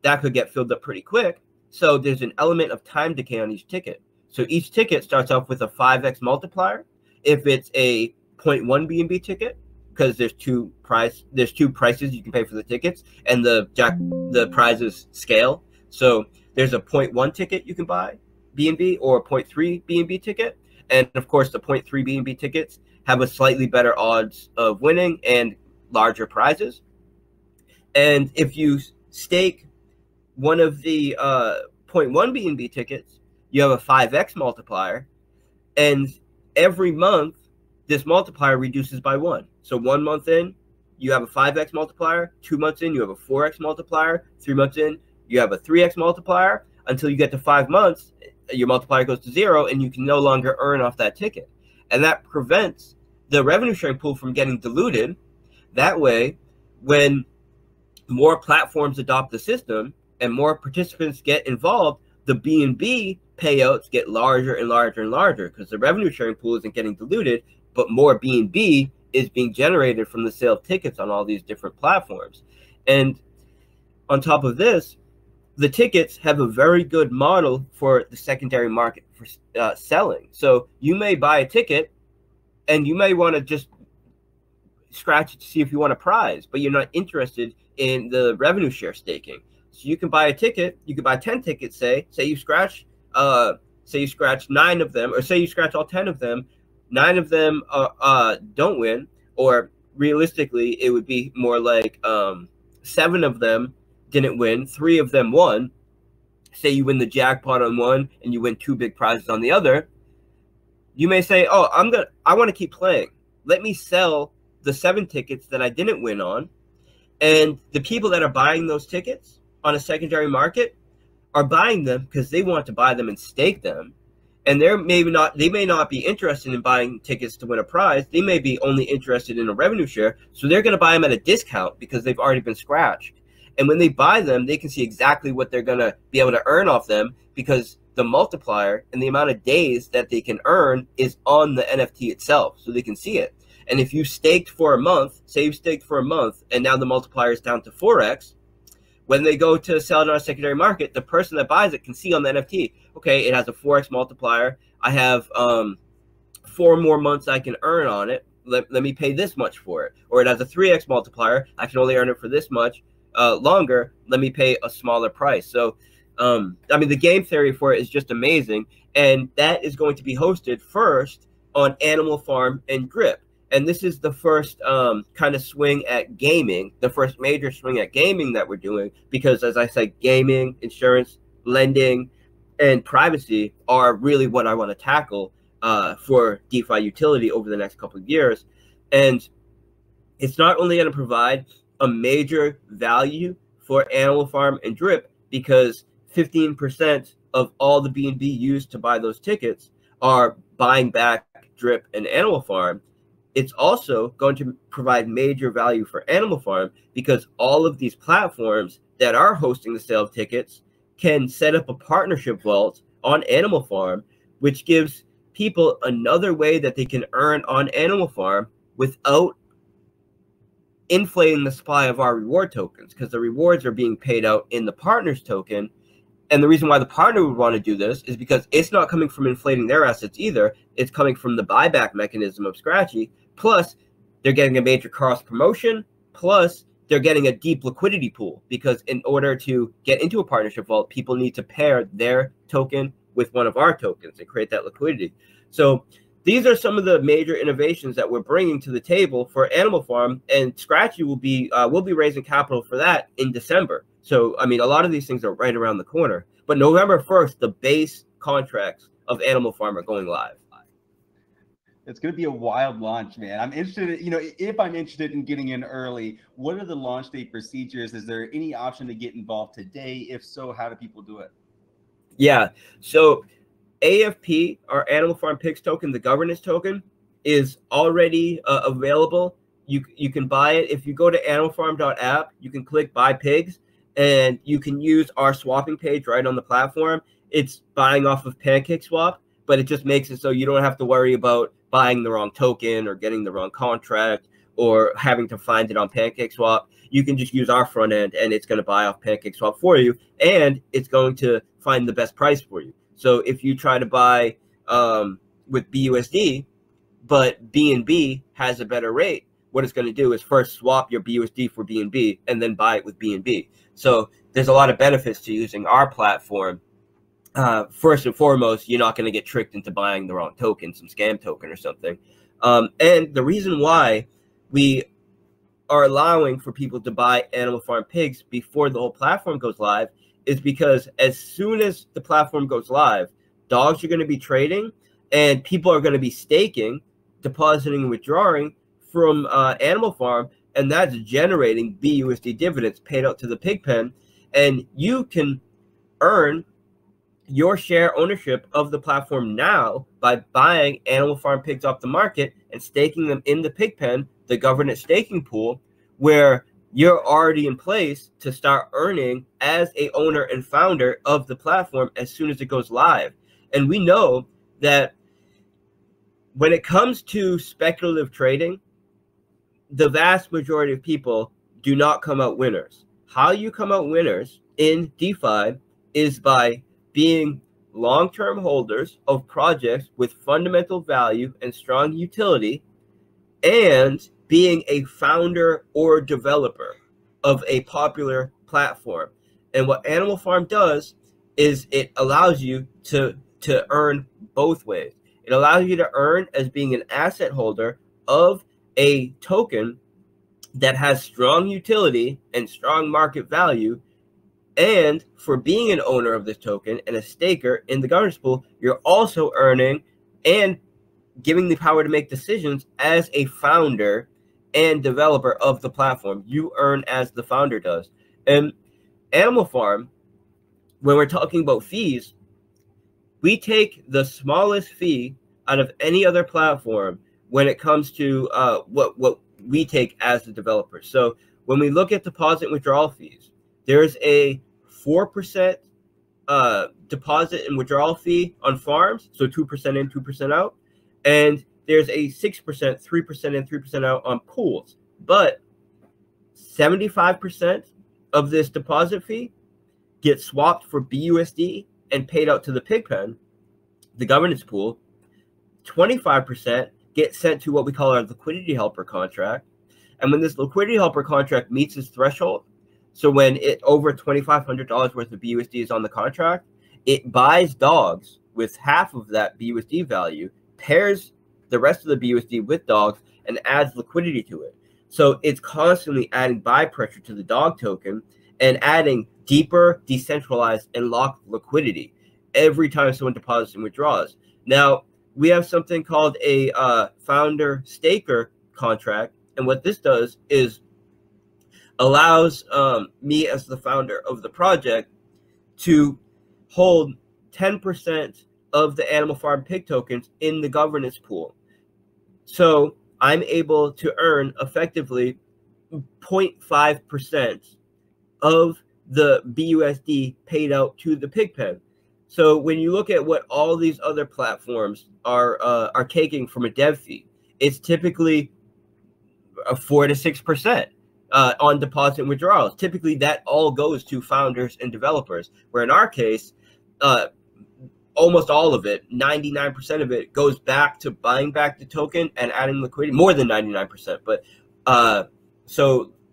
that could get filled up pretty quick. So there's an element of time decay on each ticket. So each ticket starts off with a 5x multiplier. If it's a 0.1 BNB ticket, because there's two prices you can pay for the tickets, and the prizes scale. So there's a 0.1 ticket you can buy BNB, or a 0.3 BNB ticket, and of course the 0.3 BNB tickets have a slightly better odds of winning and larger prizes. And if you stake one of the 0.1 BNB tickets, you have a 5x multiplier, and every month this multiplier reduces by 1. So 1 month in, you have a 5x multiplier. 2 months in, you have a 4x multiplier. 3 months in, you have a 3x multiplier. Until you get to 5 months, your multiplier goes to 0, and you can no longer earn off that ticket. And that prevents the revenue sharing pool from getting diluted. That way, when more platforms adopt the system and more participants get involved, the BNB payouts get larger and larger and larger, because the revenue sharing pool isn't getting diluted, but more BNB is being generated from the sale of tickets on all these different platforms. And on top of this, the tickets have a very good model for the secondary market for selling. So you may buy a ticket and you may want to just scratch it to see if you want a prize, but you're not interested in the revenue share staking. So you can buy a ticket, you can buy 10 tickets, say you scratch 9 of them, or say you scratch all 10 of them, 9 of them don't win, or realistically it would be more like 7 of them didn't win, 3 of them won. Say you win the jackpot on one and you win 2 big prizes on the other. You may say, oh, I want to keep playing. Let me sell the 7 tickets that I didn't win on. And the people that are buying those tickets on a secondary market are buying them because they want to buy them and stake them. And they may not be interested in buying tickets to win a prize. They may be only interested in a revenue share. So they're going to buy them at a discount because they've already been scratched. And when they buy them, they can see exactly what they're going to be able to earn off them, because the multiplier and the amount of days that they can earn is on the NFT itself. So they can see it. And if you staked for a month, say you staked for a month, and now the multiplier is down to 4x, when they go to sell it on a secondary market, the person that buys it can see on the NFT, okay, it has a 4x multiplier. I have 4 more months I can earn on it. Let me pay this much for it. Or it has a 3x multiplier. I can only earn it for this much longer. Let me pay a smaller price. So, I mean, the game theory for it is just amazing. And that is going to be hosted first on Animal Farm and Drip. And this is the first kind of swing at gaming, the first major swing at gaming that we're doing, because as I said, gaming, insurance, lending, and privacy are really what I want to tackle for DeFi utility over the next couple of years. And it's not only going to provide a major value for Animal Farm and Drip, because 15% of all the BNB used to buy those tickets are buying back Drip and Animal Farm. It's also going to provide major value for Animal Farm, because all of these platforms that are hosting the sale of tickets can set up a partnership vault on Animal Farm, which gives people another way that they can earn on Animal Farm without inflating the supply of our reward tokens, because the rewards are being paid out in the partner's token. And the reason why the partner would want to do this is because it's not coming from inflating their assets either. It's coming from the buyback mechanism of Scratchy. Plus, they're getting a major cross promotion. Plus, they're getting a deep liquidity pool, because in order to get into a partnership vault, people need to pair their token with one of our tokens and create that liquidity. So these are some of the major innovations that we're bringing to the table for Animal Farm, and Scratchy will be raising capital for that in December. So, I mean, a lot of these things are right around the corner. But November 1st, the base contracts of Animal Farm are going live. It's going to be a wild launch, man. I'm interested, if I'm interested in getting in early, what are the launch date procedures? Is there any option to get involved today? If so, how do people do it? Yeah. So AFP, our Animal Farm Pigs token, the governance token, is already available. You can buy it. If you go to animalfarm.app, you can click buy pigs, and you can use our swapping page right on the platform. It's buying off of PancakeSwap, but it just makes it so you don't have to worry about buying the wrong token or getting the wrong contract or having to find it on PancakeSwap. You can just use our front end, and it's going to buy off PancakeSwap for you, and it's going to find the best price for you. So if you try to buy with BUSD, but BNB has a better rate, what it's going to do is first swap your BUSD for BNB and then buy it with BNB. So there's a lot of benefits to using our platform. First and foremost, you're not going to get tricked into buying the wrong token, some scam token or something. And the reason why we are allowing for people to buy Animal Farm pigs before the whole platform goes live is because as soon as the platform goes live, dogs are going to be trading and people are going to be staking, depositing and withdrawing from Animal Farm, and that's generating BUSD dividends paid out to the pig pen, and you can earn your share ownership of the platform now by buying Animal Farm pigs off the market and staking them in the pig pen, the governance staking pool, where you're already in place to start earning as a owner and founder of the platform as soon as it goes live. And we know that when it comes to speculative trading, the vast majority of people do not come out winners. How you come out winners in DeFi is by being long-term holders of projects with fundamental value and strong utility, and being a founder or developer of a popular platform. And what Animal Farm does is it allows you to earn both ways. It allows you to earn as being an asset holder of a token that has strong utility and strong market value. And for being an owner of this token and a staker in the governance pool, you're also earning and giving the power to make decisions as a founder and developer of the platform. You earn as the founder does. And Animal Farm, when we're talking about fees, we take the smallest fee out of any other platform when it comes to what we take as the developer. So when we look at deposit and withdrawal fees, there's a 4% deposit and withdrawal fee on farms, so 2% in, 2% out. And there's a 6%, 3% in, 3% out on pools. But 75% of this deposit fee gets swapped for BUSD and paid out to the pigpen, the governance pool. 25% get sent to what we call our liquidity helper contract. And when this liquidity helper contract meets its threshold, so when it over $2,500 worth of BUSD is on the contract, it buys dogs with half of that BUSD value, pairs the rest of the BUSD with dogs, and adds liquidity to it. So it's constantly adding buy pressure to the dog token and adding deeper, decentralized, and locked liquidity every time someone deposits and withdraws. Now, we have something called a founder staker contract. And what this does is allows me as the founder of the project to hold 10% of the Animal Farm pig tokens in the governance pool. So I'm able to earn effectively 0.5% of the BUSD paid out to the pig pen. So when you look at what all these other platforms are taking from a dev fee, it's typically a 4 to 6% on deposit and withdrawals. Typically, that all goes to founders and developers. Where in our case, almost all of it, 99% of it, goes back to buying back the token and adding liquidity. More than 99%, but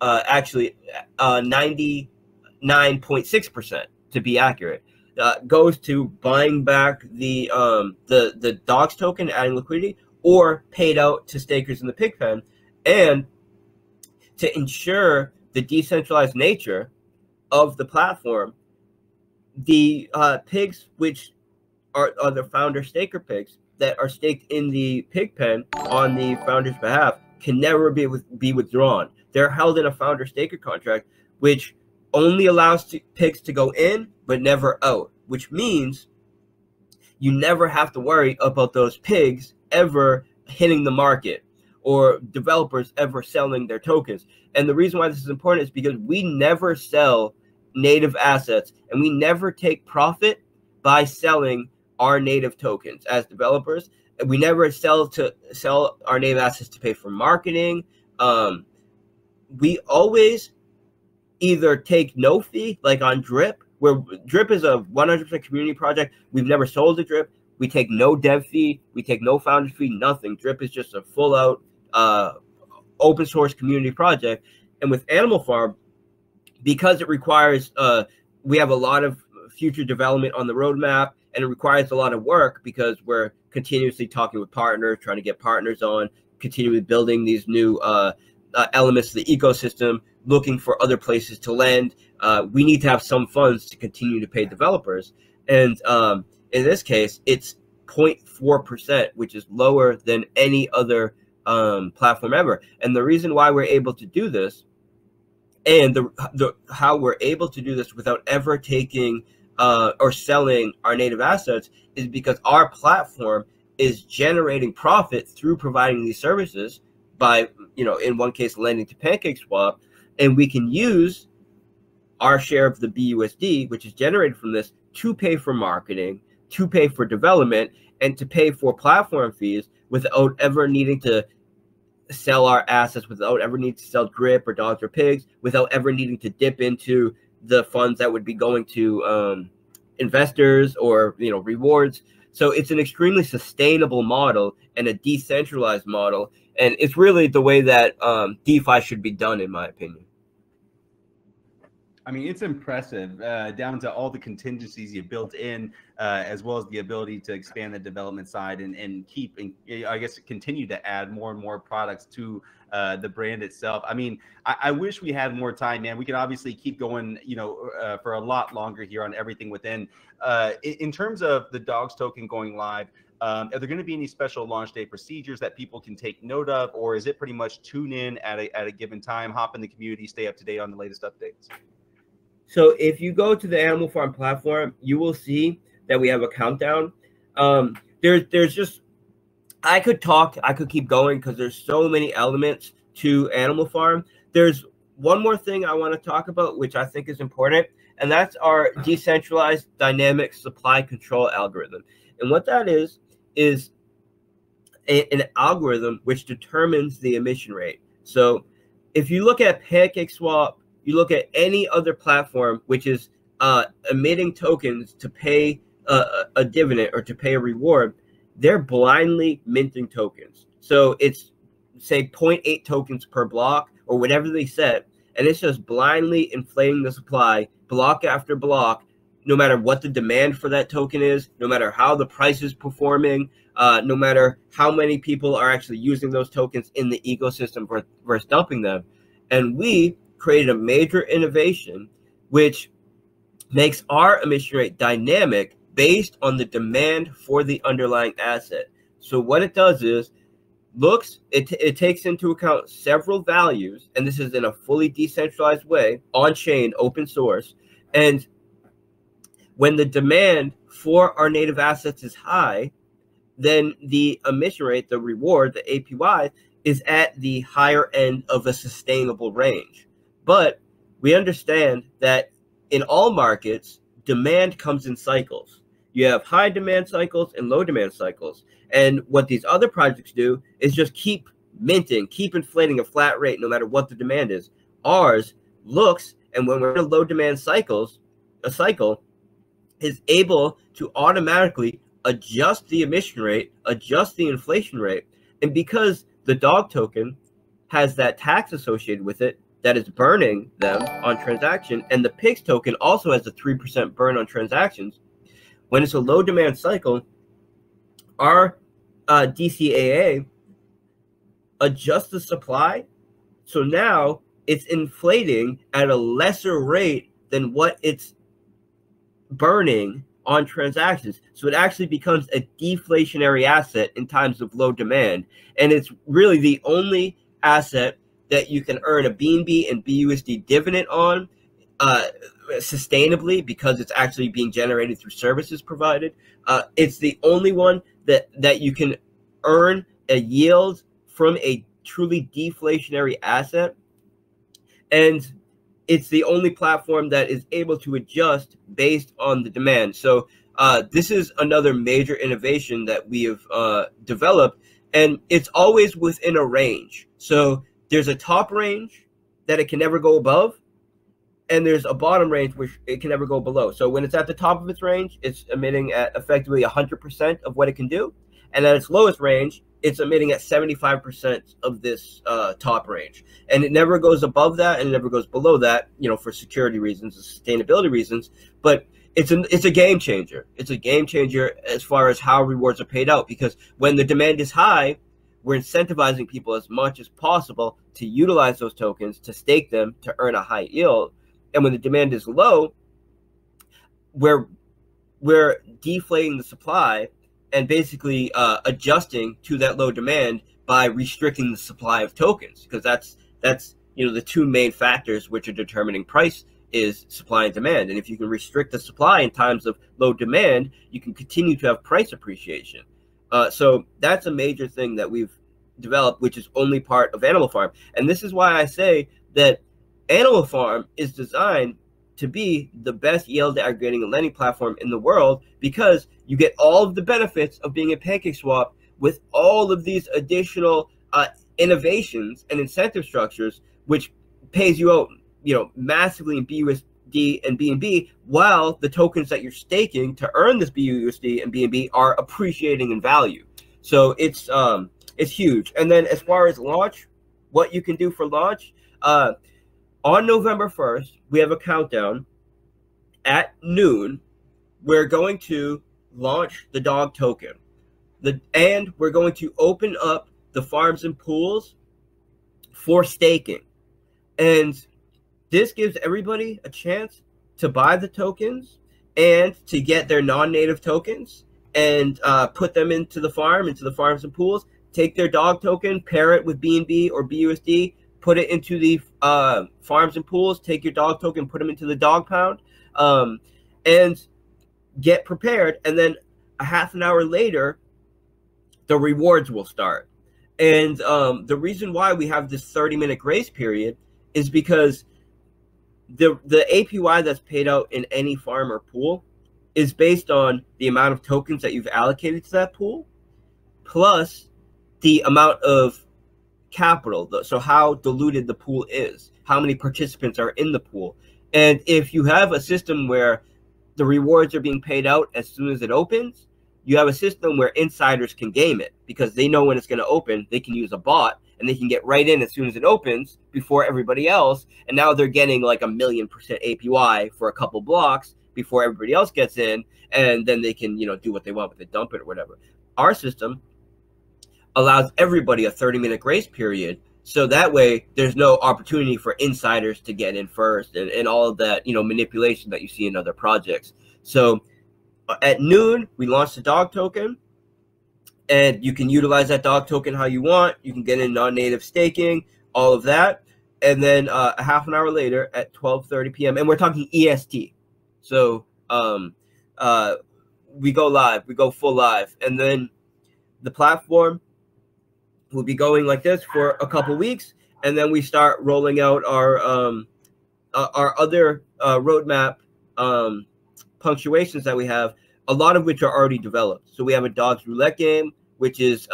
actually 99.6% to be accurate. goes to buying back the dogs token, adding liquidity, or paid out to stakers in the pig pen. And to ensure the decentralized nature of the platform, the pigs, which are the founder staker pigs that are staked in the pig pen on the founder's behalf, can never be withdrawn. They're held in a founder staker contract, which only allows pigs to go in but never out, which means you never have to worry about those pigs ever hitting the market or developers ever selling their tokens. And the reason why this is important is because we never sell native assets, and we never take profit by selling our native tokens as developers. And we never sell our native assets to pay for marketing. We always either take no fee, like on Drip, where Drip is a 100% community project. We've never sold a Drip. We take no dev fee. We take no founder fee, nothing. Drip is just a full out open source community project. And with Animal Farm, because it requires, we have a lot of future development on the roadmap, and it requires a lot of work because we're continuously talking with partners, trying to get partners on, continually building these new elements of the ecosystem, looking for other places to lend. We need to have some funds to continue to pay developers. And in this case, it's 0.4%, which is lower than any other platform ever. And the reason why we're able to do this, and how we're able to do this without ever taking or selling our native assets, is because our platform is generating profit through providing these services by, in one case, lending to PancakeSwap, and we can use our share of the BUSD, which is generated from this, to pay for marketing, to pay for development, and to pay for platform fees without ever needing to sell our assets, without ever needing to sell Drip or dogs or pigs, without ever needing to dip into the funds that would be going to investors or rewards. So it's an extremely sustainable model and a decentralized model, and it's really the way that DeFi should be done, in my opinion. I mean, it's impressive, down to all the contingencies you built in, as well as the ability to expand the development side and keep, and I guess, continue to add more and more products to the brand itself. I mean, I wish we had more time, man. We could obviously keep going, for a lot longer here on everything within. In terms of the dogs token going live, are there going to be any special launch day procedures that people can take note of, or is it pretty much tune in at a given time, hop in the community, stay up to date on the latest updates? So if you go to the Animal Farm platform, you will see that we have a countdown. There's just, I could keep going because there's so many elements to Animal Farm. There's one more thing I want to talk about, which I think is important, and that's our decentralized dynamic supply control algorithm. And what that is an algorithm which determines the emission rate. So if you look at PancakeSwap, you look at any other platform which is emitting tokens to pay a dividend or to pay a reward, they're blindly minting tokens. So it's, say, 0.8 tokens per block or whatever they set, and it's just blindly inflating the supply block after block, no matter what the demand for that token is, no matter how the price is performing, no matter how many people are actually using those tokens in the ecosystem versus dumping them. And we created a major innovation which makes our emission rate dynamic based on the demand for the underlying asset. So what it does is it takes into account several values, and this is in a fully decentralized way, on-chain, open source. And when the demand for our native assets is high, then the emission rate, the reward, the APY, is at the higher end of a sustainable range. But we understand that in all markets, demand comes in cycles. You have high demand cycles and low demand cycles. And what these other projects do is just keep minting, keep inflating a flat rate no matter what the demand is. Ours looks, and when we're in a low demand cycle is able to automatically adjust the emission rate, adjust the inflation rate. And because the dog token has that tax associated with it, that is burning them on transaction, and the PIX token also has a 3% burn on transactions. When it's a low demand cycle, our DCAA adjusts the supply, so now it's inflating at a lesser rate than what it's burning on transactions. So it actually becomes a deflationary asset in times of low demand, and it's really the only asset that you can earn a BNB and BUSD dividend on sustainably, because it's actually being generated through services provided. It's the only one that you can earn a yield from a truly deflationary asset, and it's the only platform that is able to adjust based on the demand. So this is another major innovation that we have developed, and it's always within a range. So there's a top range that it can never go above, and there's a bottom range which it can never go below. So when it's at the top of its range, it's emitting at effectively 100% of what it can do, and at its lowest range, it's emitting at 75% of this top range, and it never goes above that, and it never goes below that, you know, for security reasons and sustainability reasons. But it's a game changer. It's a game changer as far as how rewards are paid out, because when the demand is high, we're incentivizing people as much as possible to utilize those tokens, to stake them, to earn a high yield. And when the demand is low, we're deflating the supply and basically adjusting to that low demand by restricting the supply of tokens, because that's you know, the two main factors which are determining price is supply and demand. And if you can restrict the supply in times of low demand, you can continue to have price appreciation. So that's a major thing that we've developed, which is only part of Animal Farm. And this is why I say that Animal Farm is designed to be the best yield aggregating and lending platform in the world, because you get all of the benefits of being a PancakeSwap with all of these additional innovations and incentive structures, which pays you out, you know, massively in BUSD and BNB, while the tokens that you're staking to earn this BUSD and BNB are appreciating in value. So it's huge. And then as far as launch, what you can do for launch, on November 1st, we have a countdown. At noon, we're going to launch the dog token. And we're going to open up the farms and pools for staking. And this gives everybody a chance to buy the tokens and to get their non-native tokens and put them into the farm, into the farms and pools, take their dog token, pair it with BNB or BUSD, put it into the farms and pools, take your dog token, put them into the dog pound, and get prepared. And then a half an hour later, the rewards will start. And the reason why we have this 30-minute grace period is because the APY that's paid out in any farm or pool is based on the amount of tokens that you've allocated to that pool, plus the amount of capital, so how diluted the pool is, how many participants are in the pool. And if you have a system where the rewards are being paid out as soon as it opens, you have a system where insiders can game it, because they know when it's going to open. They can use a bot and they can get right in as soon as it opens before everybody else, and now they're getting like 1,000,000% APY for a couple blocks before everybody else gets in, and then they can, you know, do what they want with it, dump it or whatever. Our system allows everybody a 30-minute grace period, so that way there's no opportunity for insiders to get in first and all of that, you know, manipulation that you see in other projects. So at noon, we launched the dog token, and you can utilize that dog token how you want. You can get in non-native staking, all of that. And then a half an hour later at 12:30 p.m., and we're talking EST. So we go live, we go full live, and then the platform will be going like this for a couple weeks, and then we start rolling out our other roadmap punctuations that we have, a lot of which are already developed. So we have a dogs roulette game, which is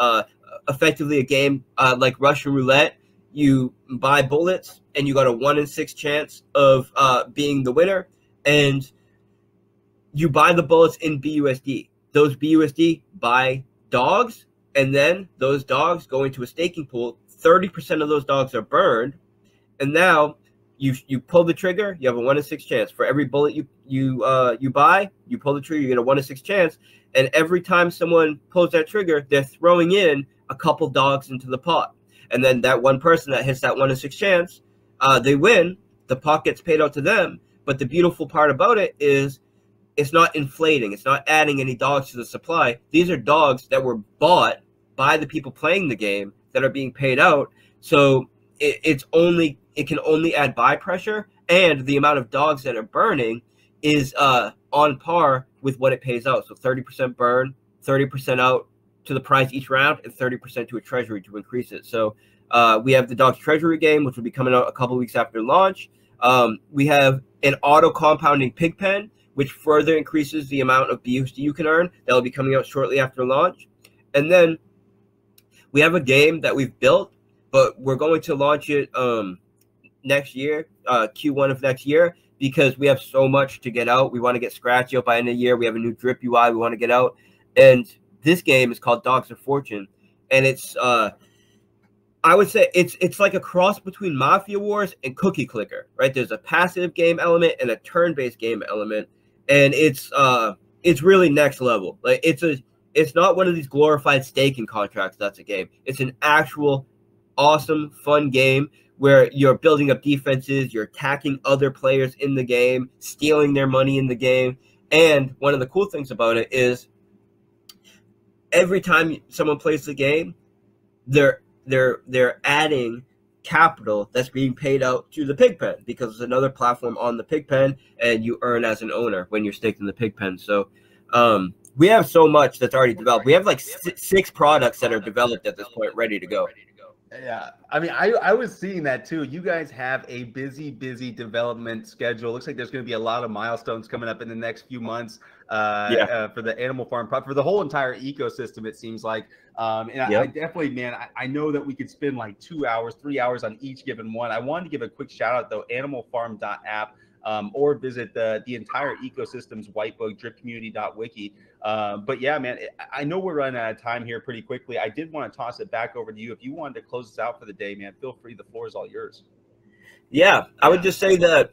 effectively a game like Russian roulette. You buy bullets, and you got a 1 in 6 chance of being the winner, and you buy the bullets in BUSD. Those BUSD buy dogs, and then those dogs go into a staking pool. 30% of those dogs are burned, And now you pull the trigger, you have a 1 in 6 chance. For every bullet you buy, you pull the trigger, you get a 1 in 6 chance. And every time someone pulls that trigger, they're throwing in a couple dogs into the pot. And then that one person that hits that 1 in 6 chance, they win. The pot gets paid out to them. But the beautiful part about it is it's not inflating. It's not adding any dogs to the supply. These are dogs that were bought by the people playing the game that are being paid out. So it can only add buy pressure, and the amount of dogs that are burning is on par with what it pays out. So 30% burn, 30% out to the prize each round, and 30% to a treasury to increase it. So we have the Dogs Treasury game, which will be coming out a couple weeks after launch. We have an auto compounding pig pen, which further increases the amount of BUSD you can earn. That will be coming out shortly after launch. And then we have a game that we've built, but we're going to launch it next year, Q1 of next year, because we have so much to get out. We want to get Scratchy out by end of the year. We have a new Drip UI we want to get out. And this game is called Dogs of Fortune. And it's, I would say it's like a cross between Mafia Wars and Cookie Clicker, right? There's a passive game element and a turn-based game element. And it's really next level. Like it's not one of these glorified staking contracts that's a game. It's an actual awesome, fun game where you're building up defenses, you're attacking other players in the game, stealing their money in the game. And one of the cool things about it is every time someone plays the game, they're adding capital that's being paid out to the Pigpen, because it's another platform on the Pigpen, and you earn as an owner when you're staked in the Pigpen. So we have so much that's already developed. We have like 6 products that are developed at this point, ready to go. Yeah, I mean, I was seeing that too. You guys have a busy development schedule. Looks like there's going to be a lot of milestones coming up in the next few months for the animal farm, for the whole entire ecosystem, it seems like. I definitely, man, I know that we could spend like 2 hours, 3 hours on each given one. I wanted to give a quick shout out though, animalfarm.app. Or visit the entire ecosystem's whitebook, dripcommunity.wiki. But yeah, man, I know we're running out of time here pretty quickly. I did want to toss it back over to you. If you wanted to close this out for the day, man, feel free. The floor is all yours. Yeah, I would just say that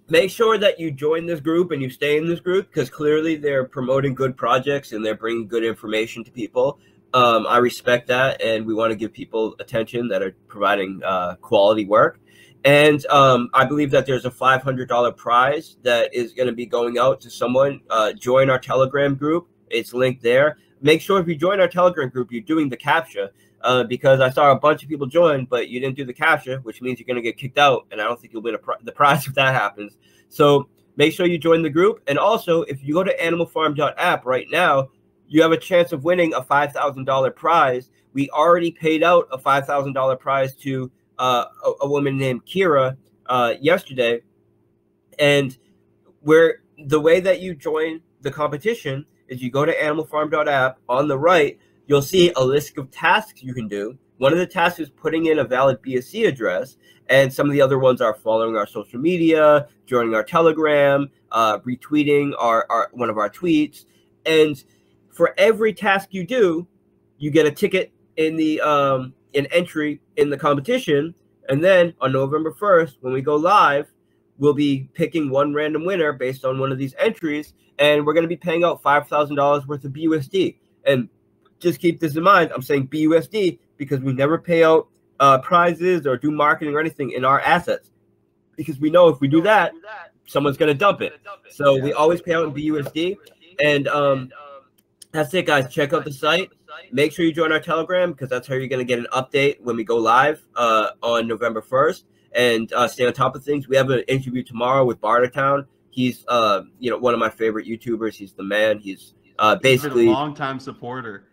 make sure that you join this group and you stay in this group, because clearly they're promoting good projects and they're bringing good information to people. I respect that, and we want to give people attention that are providing quality work. And I believe that there's a $500 prize that is going to be going out to someone. Join our Telegram group. It's linked there. Make sure if you join our Telegram group, you're doing the CAPTCHA, because I saw a bunch of people join, but you didn't do the CAPTCHA, which means you're going to get kicked out, and I don't think you'll win the prize if that happens. So make sure you join the group. And also, if you go to animalfarm.app right now, you have a chance of winning a $5,000 prize. We already paid out a $5,000 prize to a woman named Kira yesterday, and the way that you join the competition is you go to animalfarm.app. On the right, you'll see a list of tasks you can do. One of the tasks is putting in a valid BSC address, and some of the other ones are following our social media, joining our Telegram, retweeting one of our tweets. And for every task you do, you get a ticket in the an entry in the competition. And then on November 1st, when we go live, we'll be picking one random winner based on one of these entries, and we're going to be paying out $5,000 worth of BUSD. And just keep this in mind, I'm saying BUSD because we never pay out prizes or do marketing or anything in our assets, because we know if we do that, someone's going to dump it. So we always pay out in BUSD. And that's it, guys. Check out the site. Make sure you join our Telegram, because that's how you're going to get an update when we go live on November 1st, and stay on top of things. We have an interview tomorrow with Bartertown. He's one of my favorite YouTubers. He's the man. He's basically been a long-time supporter.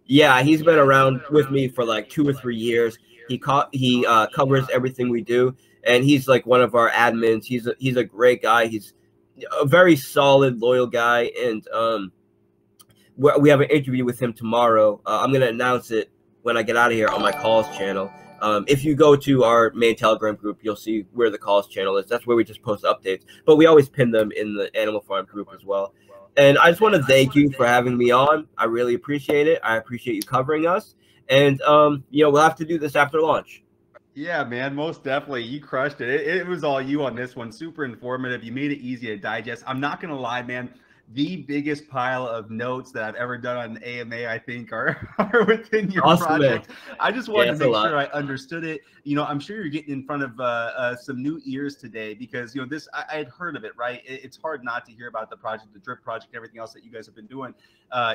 Yeah, he's been around with me for like 2 or 3 years. He covers everything we do, and he's like one of our admins. He's a great guy. He's a very solid, loyal guy, and we have an interview with him tomorrow. I'm going to announce it when I get out of here on my calls channel. If you go to our main Telegram group, you'll see where the calls channel is. That's where we just post updates, but we always pin them in the Animal Farm group as well. And I just want to thank you for having me on. I really appreciate it. I appreciate you covering us. And, we'll have to do this after launch. Yeah, man, most definitely. You crushed it. It was all you on this one. Super informative. You made it easy to digest. I'm not going to lie, man. The biggest pile of notes that I've ever done on AMA, I think, are within your Awesome, project. I just wanted to that's a make lot. sure I understood it. You know, I'm sure you're getting in front of some new ears today because, you know, this, I had heard of it, right? It's hard not to hear about the project, the Drip project, everything else that you guys have been doing.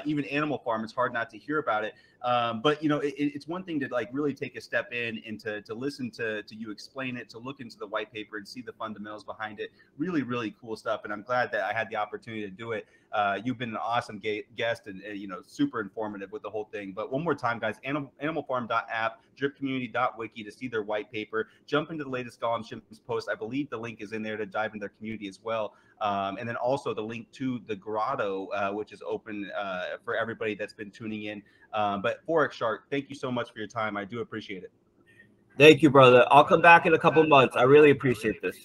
Even Animal Farm, it's hard not to hear about it. But you know, it's one thing to like really take a step in and to listen to you explain it, to look into the white paper and see the fundamentals behind it. Really, really cool stuff. And I'm glad that I had the opportunity to do it. You've been an awesome guest and you know, super informative with the whole thing. But one more time, guys, animalfarm.app, dripcommunity.wiki to see their white paper. Jump into the latest Gollums Gems post. I believe the link is in there to dive into their community as well. And then also the link to the grotto, which is open for everybody that's been tuning in. But Forex Shark, thank you so much for your time. I do appreciate it. Thank you, brother. I'll come back in a couple months. I really appreciate this.